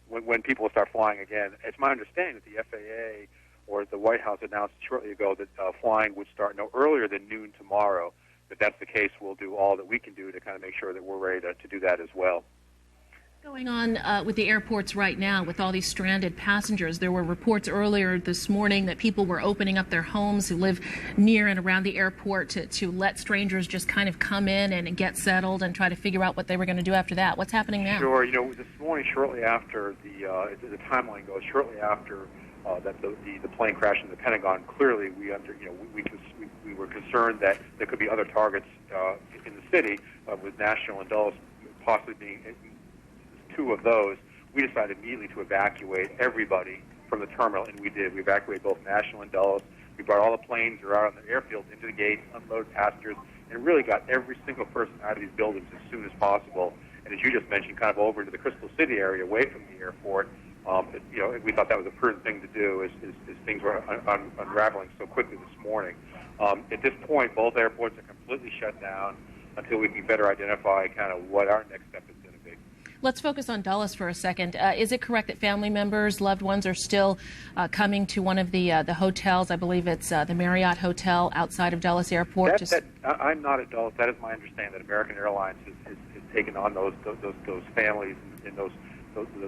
when people will start flying again. It's my understanding that the FAA or the White House announced shortly ago that flying would start no earlier than noon tomorrow. If that's the case, we'll do all that we can do to kind of make sure that we're ready to do that as well. Going on with the airports right now with all these stranded passengers? There were reports earlier this morning that people were opening up their homes who live near and around the airport to let strangers just kind of come in and get settled and try to figure out what they were going to do after that. What's happening now? Sure. This morning, shortly after the timeline goes, shortly after that the plane crashed in the Pentagon, clearly we were concerned that there could be other targets in the city with National and Dulles possibly being 2 of those. We decided immediately to evacuate everybody from the terminal, and we did. We evacuated both National and Dulles. We brought all the planes that are out on the airfield into the gates, unloaded passengers, and really got every single person out of these buildings as soon as possible. And as you just mentioned, kind of over into the Crystal City area, away from the airport. We thought that was a prudent thing to do as things were unraveling so quickly this morning. At this point, both airports are completely shut down until we can better identify kind of what our next step is going to be. Let's focus on Dulles for a second. Is it correct that family members, loved ones are still coming to one of the hotels? I believe it's the Marriott Hotel outside of Dulles Airport. I'm not at Dulles. That is my understanding that American Airlines has taken on those families and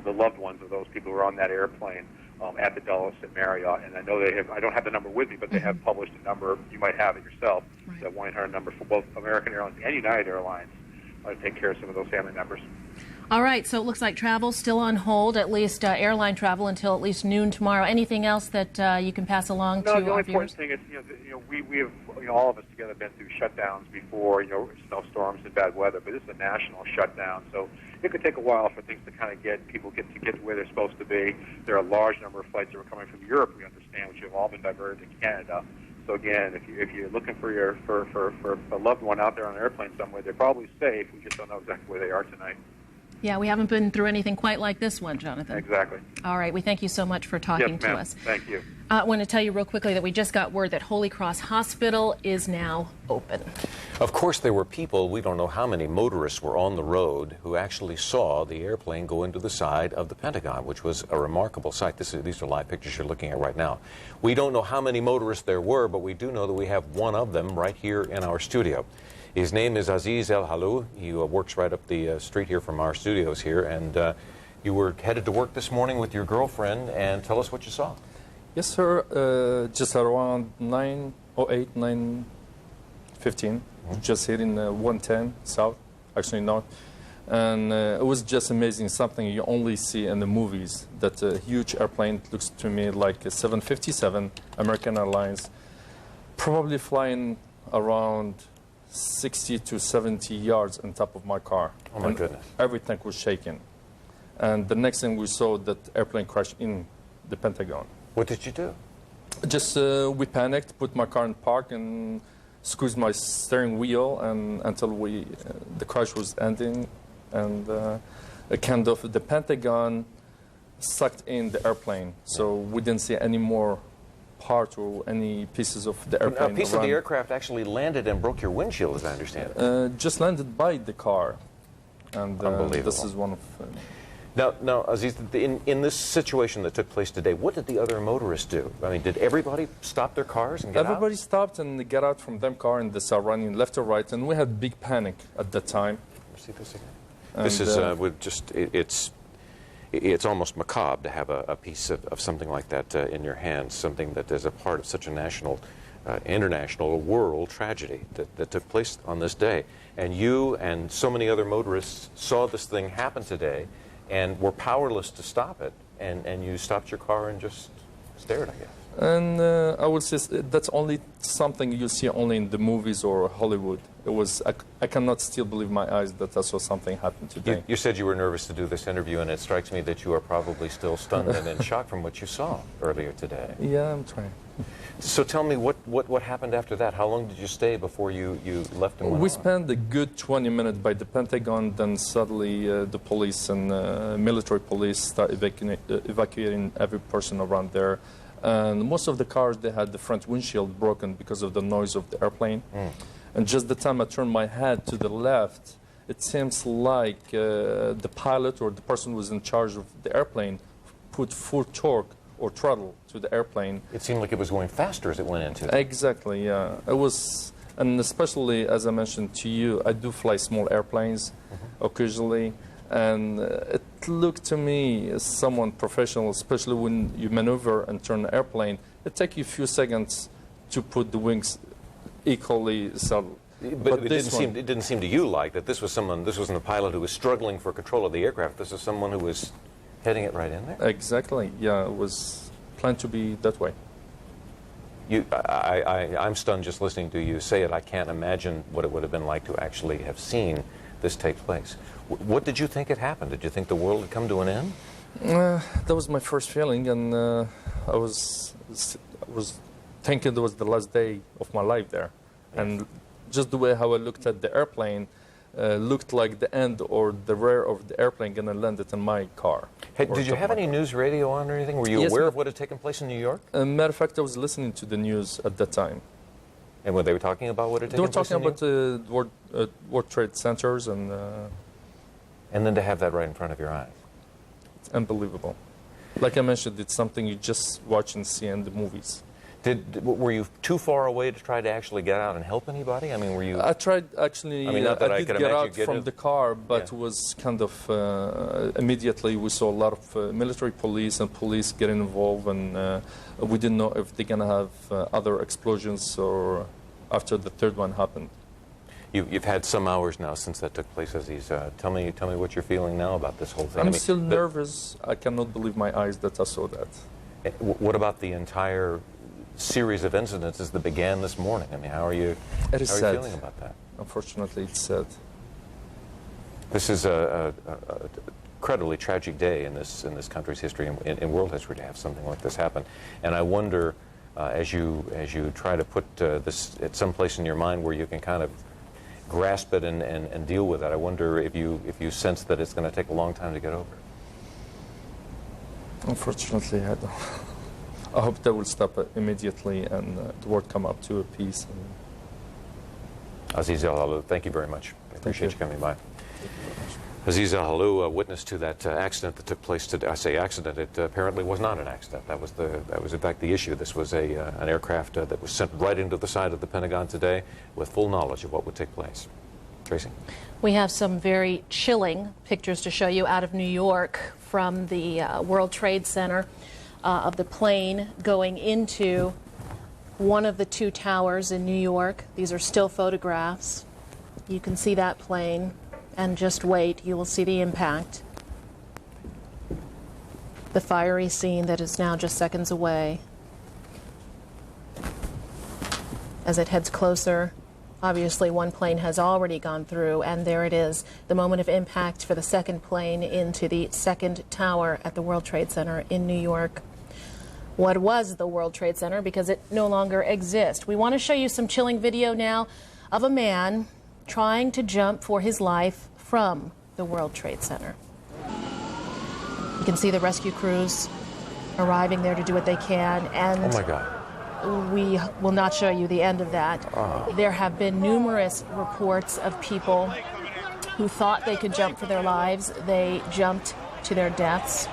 the loved ones of those people who are on that airplane at the Dulles at Marriott. And I know they have. I don't have the number with me, but they have published a number. You might have it yourself. Right. That 1-800 number for both American Airlines and United Airlines to take care of some of those family members. All right, so it looks like travel still on hold, at least airline travel until at least noon tomorrow. Anything else that you can pass along to our viewers? The only important thing is, we have, all of us together been through shutdowns before, snowstorms and bad weather, but this is a national shutdown, so it could take a while for things to kind of get to where they're supposed to be. There are a large number of flights that are coming from Europe, we understand, which have all been diverted to Canada. So again, if you're looking for a loved one out there on an airplane somewhere, they're probably safe. We just don't know exactly where they are tonight. Yeah, we haven't been through anything quite like this one, Jonathan. Exactly. All right, we thank you so much for talking to us. Thank you. I want to tell you real quickly that we just got word that Holy Cross Hospital is now open. Of course, there were people, we don't know how many motorists were on the road, who actually saw the airplane go into the side of the Pentagon, which was a remarkable sight. These are live pictures you're looking at right now. We don't know how many motorists there were, but we do know that we have one of them right here in our studio. His name is Aziz El Halou. He works right up the street here from our studios here, and you were headed to work this morning with your girlfriend, and tell us what you saw. Yes, sir. Just around 9:08, 9:15, just here in 110 South, actually North. And it was just amazing, something you only see in the movies. That huge airplane looks to me like a 757 American Airlines, probably flying around 60 to 70 yards on top of my car. Oh, my goodness. Everything was shaking. And the next thing we saw, that airplane crashed in the Pentagon. What did you do? Just we panicked, put my car in park, and squeezed my steering wheel, and until the crash was ending, and kind of the Pentagon sucked in the airplane, so we didn't see any more part or any pieces of the airplane. A piece of the aircraft actually landed and broke your windshield, as I understand it. Just landed by the car, and this is one of. Now, Aziz, in this situation that took place today, what did the other motorists do? I mean, did everybody stop their cars and get out? Everybody stopped and got out from them car, and they started running left or right, and we had big panic at that time. See this again? This is it's almost macabre to have a piece of something like that in your hands, something that is a part of such a national, international, world tragedy that took place on this day. And you and so many other motorists saw this thing happen today and were powerless to stop it, and you stopped your car and just stared, I guess. And I would say that's only something you see only in the movies or Hollywood. It was I cannot still believe my eyes that I saw something happen today. You said you were nervous to do this interview, and it strikes me that you are probably still stunned and in shock from what you saw earlier today. Yeah, I'm trying. So tell me, what happened after that? How long did you stay before you left and went We on? spent a good 20 minutes by the Pentagon, then suddenly the police and military police start evacuating every person around there. And most of the cars, they had the front windshield broken because of the noise of the airplane. And just the time I turned my head to the left, it seems like the pilot or the person who was in charge of the airplane put full torque or throttle to the airplane. It seemed like it was going faster as it went into. Exactly, yeah. It was, and especially as I mentioned to you, I do fly small airplanes occasionally, and it looked to me as someone professional, especially when you maneuver and turn an airplane, it takes you a few seconds to put the wings equally settled. But it didn't seem to you like that this wasn't a pilot who was struggling for control of the aircraft. This was someone who was heading it right in there? Exactly, yeah, it was planned to be that way. I'm stunned just listening to you say it. I can't imagine what it would have been like to actually have seen this take place. What did you think had happened? Did you think the world had come to an end? That was my first feeling, and I was thinking it was the last day of my life there. Yes. And just the way how I looked at the airplane looked like the end or the rear of the airplane going to land it in my car. Hey, did you have any news radio on or anything? Were you aware of what had taken place in New York? Matter of fact, I was listening to the news at that time. And were they talking about what had taken place? They were talking about World Trade Centers and then to have that right in front of your eyes. It's unbelievable. Like I mentioned, it's something you just watch and see in the movies. Were you too far away to try to actually get out and help anybody? I mean, were you? I tried actually. I mean, not that I did get out from the car, but yeah. It was kind of immediately we saw a lot of military police and police getting involved, and we didn't know if they're gonna have other explosions or after the third one happened. You've had some hours now since that took place, Aziz. Tell me what you're feeling now about this whole thing. I'm still nervous. I cannot believe my eyes that I saw that. What about the entire series of incidences that began this morning? I mean, how are you feeling about that? Unfortunately, it's sad. This is a incredibly tragic day in this country's history, in world history, to have something like this happen. And I wonder, as you try to put this at some place in your mind where you can kind of grasp it and deal with it, I wonder if you sense that it's going to take a long time to get over. Unfortunately, I hope they will stop it immediately and the world come up to a peace. Aziz Al-Halou, thank you very much. I appreciate you coming by. Aziz Al-Halou, a witness to that accident that took place today. I say accident, it apparently was not an accident. That was in fact the issue. This was an aircraft that was sent right into the side of the Pentagon today with full knowledge of what would take place. Tracy? We have some very chilling pictures to show you out of New York from the World Trade Center of the plane going into one of the two towers in New York. These are still photographs. You can see that plane, and just wait, you will see the impact. The fiery scene that is now just seconds away. As it heads closer, obviously one plane has already gone through, and there it is, the moment of impact for the second plane into the second tower at the World Trade Center in New York. What was the World Trade Center, because it no longer exists. We want to show you some chilling video now of a man trying to jump for his life from the World Trade Center. You can see the rescue crews arriving there to do what they can, and oh my God. We will not show you the end of that. There have been numerous reports of people who thought they could jump for their lives. They jumped to their deaths.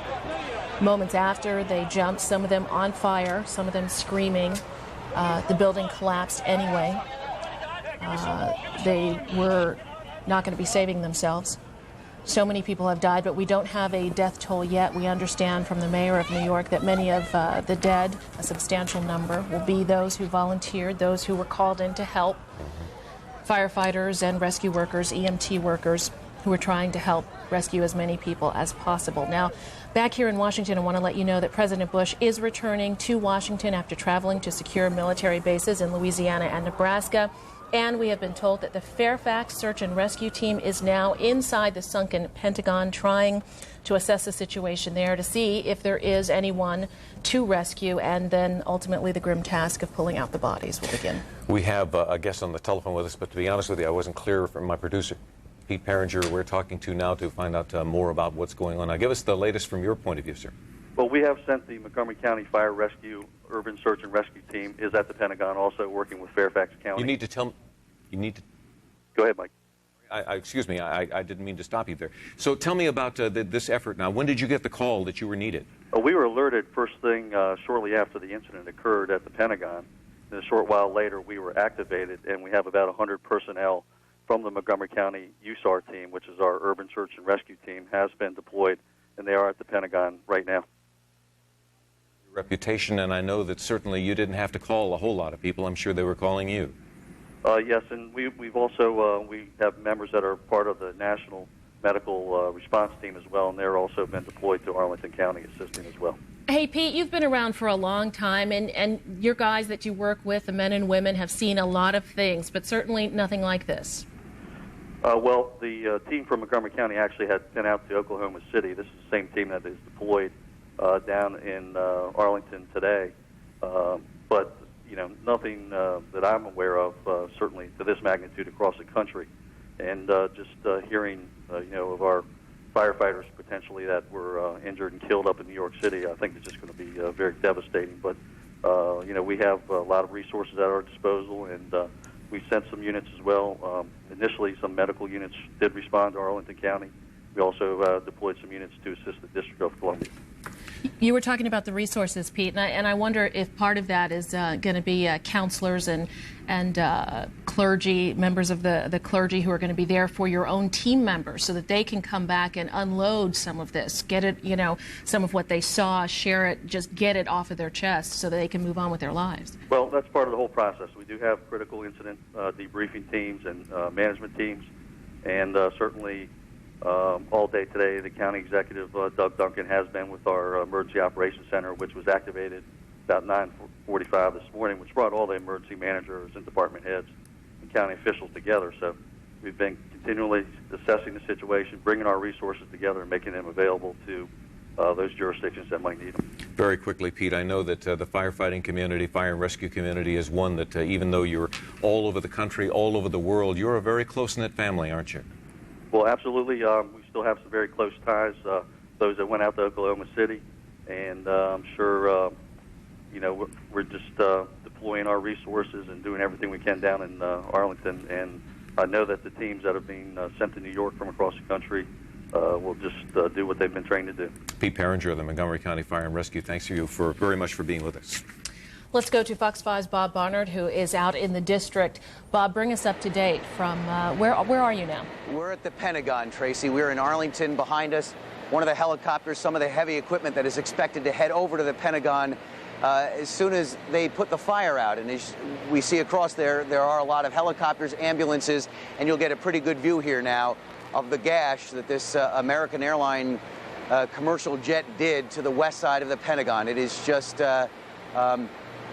Moments after they jumped, some of them on fire, some of them screaming. The building collapsed anyway. They were not going to be saving themselves. So many people have died, but we don't have a death toll yet. We understand from the mayor of New York that many of the dead, a substantial number, will be those who volunteered, those who were called in to help. Firefighters and rescue workers, EMT workers, who are trying to help rescue as many people as possible. Now, back here in Washington, I want to let you know that President Bush is returning to Washington after traveling to secure military bases in Louisiana and Nebraska. And we have been told that the Fairfax search and rescue team is now inside the sunken Pentagon trying to assess the situation there to see if there is anyone to rescue, and then ultimately the grim task of pulling out the bodies will begin. We have a guest on the telephone with us, but to be honest with you, I wasn't clear from my producer, Pete Parringer, we're talking to now to find out more about what's going on. Now, give us the latest from your point of view, sir. Well, we have sent the Montgomery County Fire Rescue Urban Search and Rescue Team is at the Pentagon, also working with Fairfax County. You need to tell me. You need to. Go ahead, Mike. Excuse me, I didn't mean to stop you there. So tell me about this effort now. When did you get the call that you were needed? We were alerted first thing shortly after the incident occurred at the Pentagon. And a short while later, we were activated, and we have about 100 personnel from the Montgomery County USAR team, which is our Urban Search and Rescue team, has been deployed, and they are at the Pentagon right now. Your reputation, and I know that certainly you didn't have to call a whole lot of people. I'm sure they were calling you. Yes, and we've also we have members that are part of the National Medical Response Team as well, and they're also been deployed to Arlington County assisting as well. Hey, Pete, you've been around for a long time, and your guys that you work with, the men and women, have seen a lot of things, but certainly nothing like this. Well, the team from Montgomery County actually had been out to Oklahoma City. This is the same team that is deployed down in Arlington today. But, you know, nothing that I'm aware of, certainly to this magnitude across the country. And just hearing, you know, of our firefighters potentially that were injured and killed up in New York City, I think it's just going to be very devastating. But, you know, we have a lot of resources at our disposal, and we sent some units as well. Initially, some medical units did respond to Arlington County. We also deployed some units to assist the District of Columbia. You were talking about the resources, Pete, and I wonder if part of that is going to be counselors and clergy, members of the clergy who are going to be there for your own team members so that they can come back and unload some of this, get it, you know, some of what they saw, share it, just get it off of their chest so that they can move on with their lives. Well, that's part of the whole process. We do have critical incident debriefing teams and management teams, and certainly all day today, the county executive, Doug Duncan, has been with our Emergency Operations Center, which was activated about 9:45 this morning, which brought all the emergency managers and department heads and county officials together. So we've been continually assessing the situation, bringing our resources together, and making them available to those jurisdictions that might need them. Very quickly, Pete, I know that the firefighting community, fire and rescue community is one that even though you're all over the country, all over the world, you're a very close-knit family, aren't you? Well, absolutely. We still have some very close ties, those that went out to Oklahoma City, and I'm sure, we're just deploying our resources and doing everything we can down in Arlington. And I know that the teams that are being sent to New York from across the country will just do what they've been trained to do. Pete Perringer of the Montgomery County Fire and Rescue, thanks to you very much for being with us. Let's go to Fox 5's Bob Barnard, who is out in the district. Bob, bring us up to date from where are you now? We're at the Pentagon, Tracy. We're in Arlington. Behind us, one of the helicopters, some of the heavy equipment that is expected to head over to the Pentagon as soon as they put the fire out. And as we see across there are a lot of helicopters, ambulances, and you'll get a pretty good view here now of the gash that this American airline commercial jet did to the west side of the Pentagon. It is just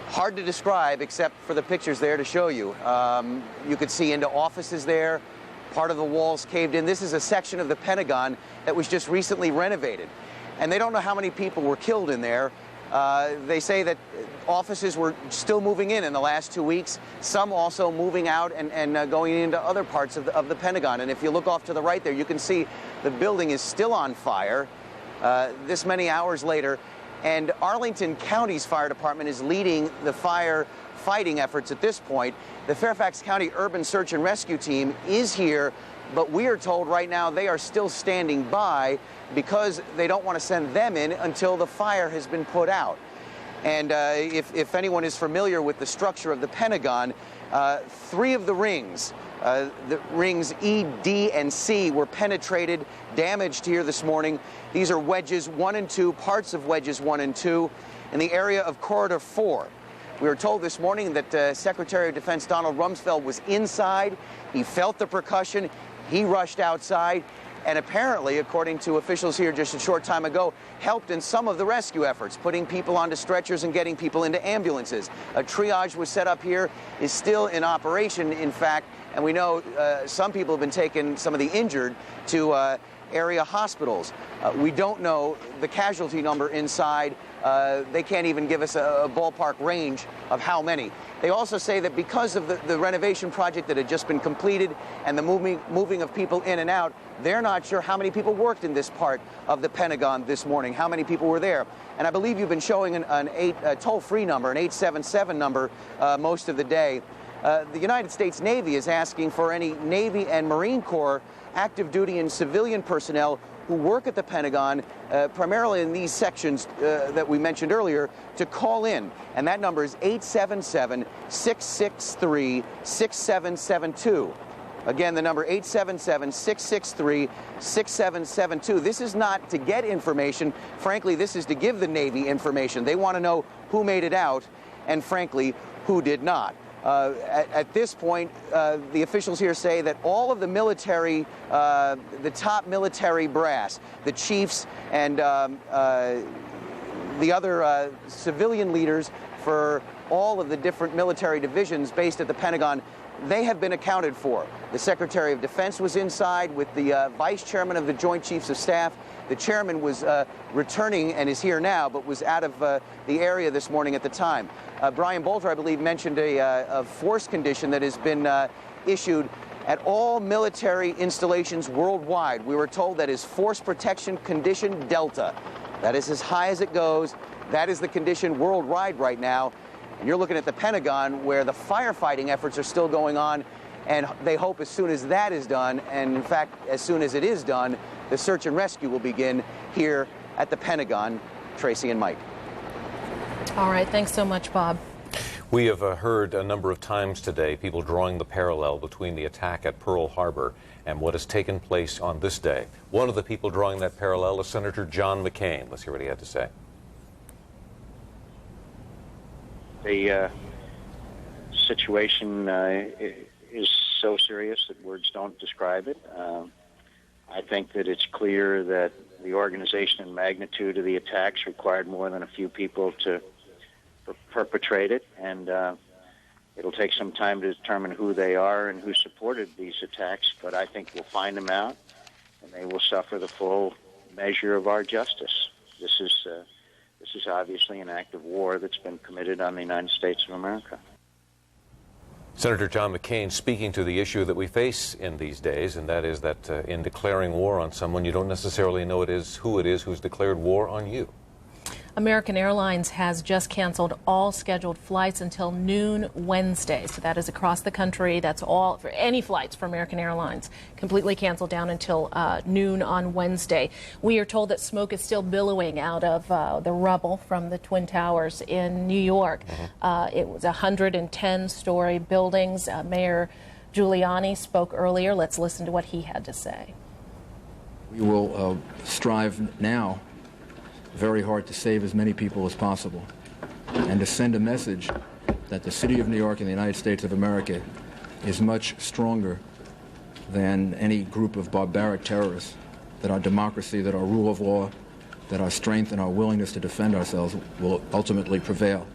hard to describe except for the pictures there to show you. You could see into offices there. Part of the walls caved in. This is a section of the Pentagon that was just recently renovated. And they don't know how many people were killed in there. They say that offices were still moving in the last 2 weeks, some also moving out and going into other parts of the Pentagon. And if you look off to the right there, you can see the building is still on fire this many hours later. And Arlington County's fire department is leading the fire fighting efforts at this point. The Fairfax County Urban Search and Rescue Team is here, but we are told right now they are still standing by because they don't want to send them in until the fire has been put out. And if anyone is familiar with the structure of the Pentagon, 3 of the rings E, D, and C were penetrated, damaged here this morning. These are wedges 1 and 2, parts of wedges 1 and 2 in the area of corridor 4. We were told this morning that Secretary of Defense Donald Rumsfeld was inside. He felt the percussion. He rushed outside and apparently, according to officials here just a short time ago, helped in some of the rescue efforts, putting people onto stretchers and getting people into ambulances. A triage was set up here, is still in operation, in fact, and we know some people have been taken, some of the injured, to area hospitals. We don't know the casualty number inside. They can't even give us a ballpark range of how many. They also say that because of the renovation project that had just been completed and the moving of people in and out, they're not sure how many people worked in this part of the Pentagon this morning, how many people were there. And I believe you've been showing a toll-free number, an 877 number, most of the day. The United States Navy is asking for any Navy and Marine Corps active duty and civilian personnel who work at the Pentagon, primarily in these sections that we mentioned earlier, to call in. And that number is 877-663-6772. Again, the number 877-663-6772. This is not to get information. Frankly, this is to give the Navy information. They want to know who made it out and, frankly, who did not. At this point, the officials here say that all of the military, the top military brass, the chiefs and the other civilian leaders for all of the different military divisions based at the Pentagon, they have been accounted for. The Secretary of Defense was inside with the Vice Chairman of the Joint Chiefs of Staff. The chairman was returning and is here now, but was out of the area this morning at the time. Brian Bolter, I believe, mentioned a force condition that has been issued at all military installations worldwide. We were told that is Force Protection Condition Delta. That is as high as it goes. That is the condition worldwide right now. And you're looking at the Pentagon, where the firefighting efforts are still going on, and they hope as soon as that is done, and in fact, as soon as it is done, the search and rescue will begin here at the Pentagon. Tracy and Mike. All right, thanks so much, Bob. We have heard a number of times today people drawing the parallel between the attack at Pearl Harbor and what has taken place on this day. One of the people drawing that parallel is Senator John McCain. Let's hear what he had to say. The situation is so serious that words don't describe it. I think that it's clear that the organization and magnitude of the attacks required more than a few people to perpetrate it, and it'll take some time to determine who they are and who supported these attacks, but I think we'll find them out, and they will suffer the full measure of our justice. This is obviously an act of war that's been committed on the United States of America. Senator John McCain speaking to the issue that we face in these days, and that is that in declaring war on someone, you don't necessarily know who it is who's declared war on you. American Airlines has just canceled all scheduled flights until noon Wednesday. So that is across the country. That's all for any flights for American Airlines. Completely canceled down until noon on Wednesday. We are told that smoke is still billowing out of the rubble from the Twin Towers in New York. It was 110-story buildings. Mayor Giuliani spoke earlier. Let's listen to what he had to say. We will strive now very hard to save as many people as possible and to send a message that the city of New York and the United States of America is much stronger than any group of barbaric terrorists, that our democracy, that our rule of law, that our strength and our willingness to defend ourselves will ultimately prevail.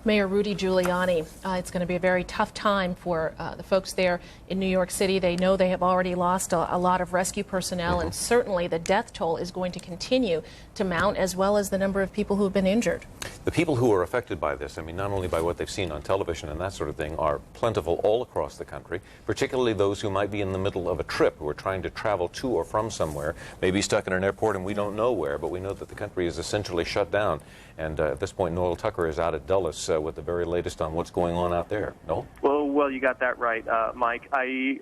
Mayor Rudy Giuliani, it's going to be a very tough time for the folks there in New York City. They know they have already lost a lot of rescue personnel, and certainly the death toll is going to continue to mount, as well as the number of people who have been injured. The people who are affected by this, I mean, not only by what they've seen on television and that sort of thing, are plentiful all across the country, particularly those who might be in the middle of a trip, who are trying to travel to or from somewhere, maybe stuck in an airport and we don't know where, but we know that the country is essentially shut down. And at this point, Noel Tucker is out at Dulles with the very latest on what's going on out there. Noel? Well, you got that right, Mike. I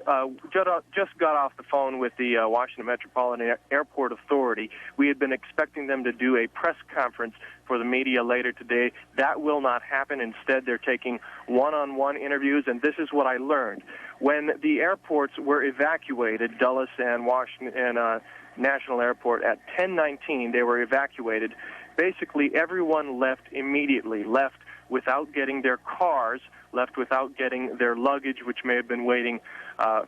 just got off the phone with the Washington Metropolitan Airport Authority. We had been expecting them to do a press conference for the media later today. That will not happen. Instead, they're taking one-on-one interviews, and this is what I learned. When the airports were evacuated, Dulles and Washington and National Airport, at 10:19, they were evacuated. Basically, everyone left immediately, left without getting their cars, left without getting their luggage, which may have been waiting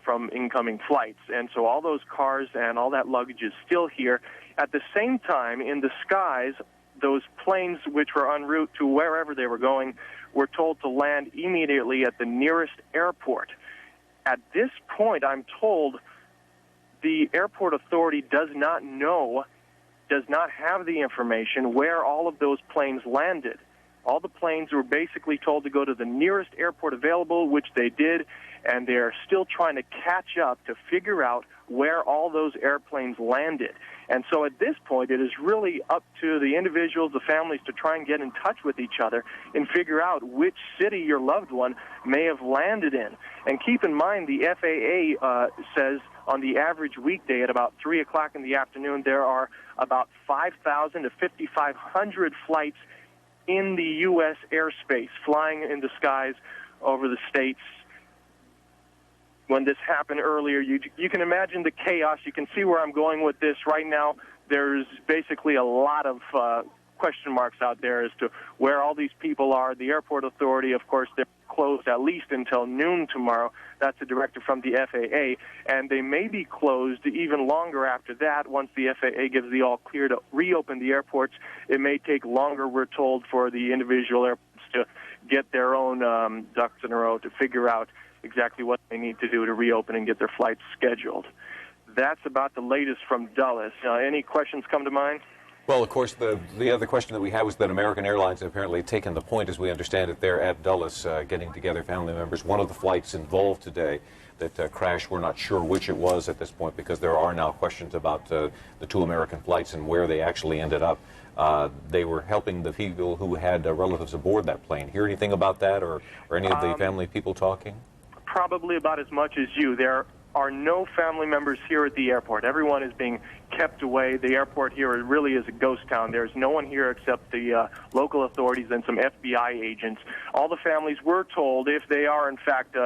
from incoming flights. And so all those cars and all that luggage is still here. At the same time, in the skies, those planes which were en route to wherever they were going were told to land immediately at the nearest airport. At this point, I'm told the airport authority does not have the information where all of those planes landed. All the planes were basically told to go to the nearest airport available, which they did, and they're still trying to catch up to figure out where all those airplanes landed. And so at this point, it is really up to the individuals, the families, to try and get in touch with each other and figure out which city your loved one may have landed in. And keep in mind, the FAA says on the average weekday at about 3 o'clock in the afternoon, there are about 5,000 to 5,500 flights in the U.S. airspace, flying in the skies over the states. When this happened earlier, you can imagine the chaos. You can see where I'm going with this right now. There's basically a lot of question marks out there as to where all these people are. The airport authority, of course, they're closed at least until noon tomorrow. That's a directive from the FAA, and they may be closed even longer after that. Once the FAA gives the all clear to reopen the airports, it may take longer, we're told, for the individual airports to get their own ducks in a row to figure out exactly what they need to do to reopen and get their flights scheduled. That's about the latest from Dulles. Any questions come to mind? Well, of course, the other question that we have was that American Airlines have apparently taken the point, as we understand it, there at Dulles, getting together family members. One of the flights involved today that crashed, we're not sure which it was at this point, because there are now questions about the two American flights and where they actually ended up. They were helping the people who had relatives aboard that plane. Hear anything about that, or any of the family people talking? Probably about as much as you. There are no family members here at the airport. Everyone is being kept away. The airport here really is a ghost town. There's no one here except the local authorities and some FBI agents. All the families were told, if they are in fact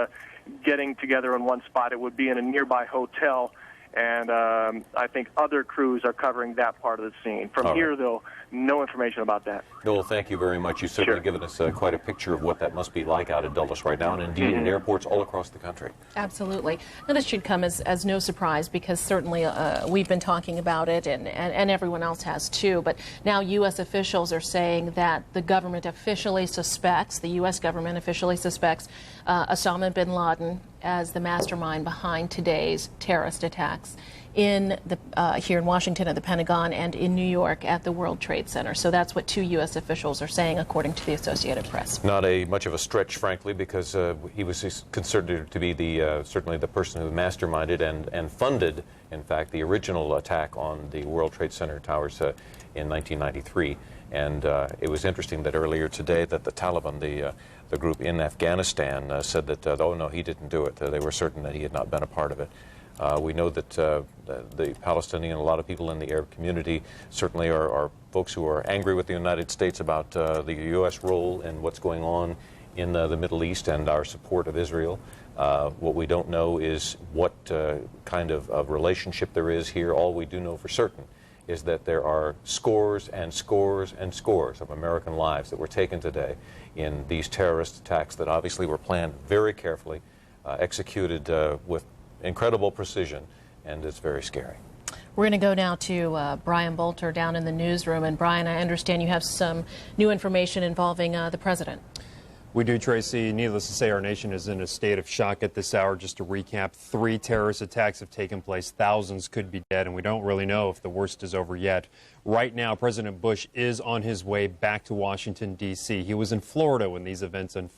getting together in one spot, it would be in a nearby hotel. And I think other crews are covering that part of the scene. From here, though, no information about that. Noel, thank you very much. You've certainly given us quite a picture of what that must be like out at Dulles right now, and indeed in airports all across the country. Absolutely. Now, this should come as no surprise, because certainly we've been talking about it, and everyone else has too. But now U.S. officials are saying that the government officially suspects, the U.S. government officially suspects Osama bin Laden as the mastermind behind today's terrorist attacks in here in Washington at the Pentagon and in New York at the World Trade Center. So that's what 2 U.S. officials are saying, according to the Associated Press. Not much of a stretch, frankly, because he was considered to be certainly the person who masterminded and funded, in fact, the original attack on the World Trade Center towers in 1993. And it was interesting that earlier today that the Taliban, the group in Afghanistan, said that, oh, no, he didn't do it. They were certain that he had not been a part of it. We know that the Palestinian, a lot of people in the Arab community certainly are folks who are angry with the United States about the U.S. role in what's going on in the Middle East and our support of Israel. What we don't know is what kind of relationship there is here. All we do know for certain is that there are scores and scores and scores of American lives that were taken today in these terrorist attacks that obviously were planned very carefully, executed with incredible precision, and it's very scary. We're going to go now to Brian Bolter down in the newsroom. And Brian, I understand you have some new information involving the president. We do, Tracy. Needless to say, our nation is in a state of shock at this hour. Just to recap, 3 terrorist attacks have taken place. Thousands could be dead, and we don't really know if the worst is over yet. Right now, President Bush is on his way back to Washington, D.C. He was in Florida when these events unfolded.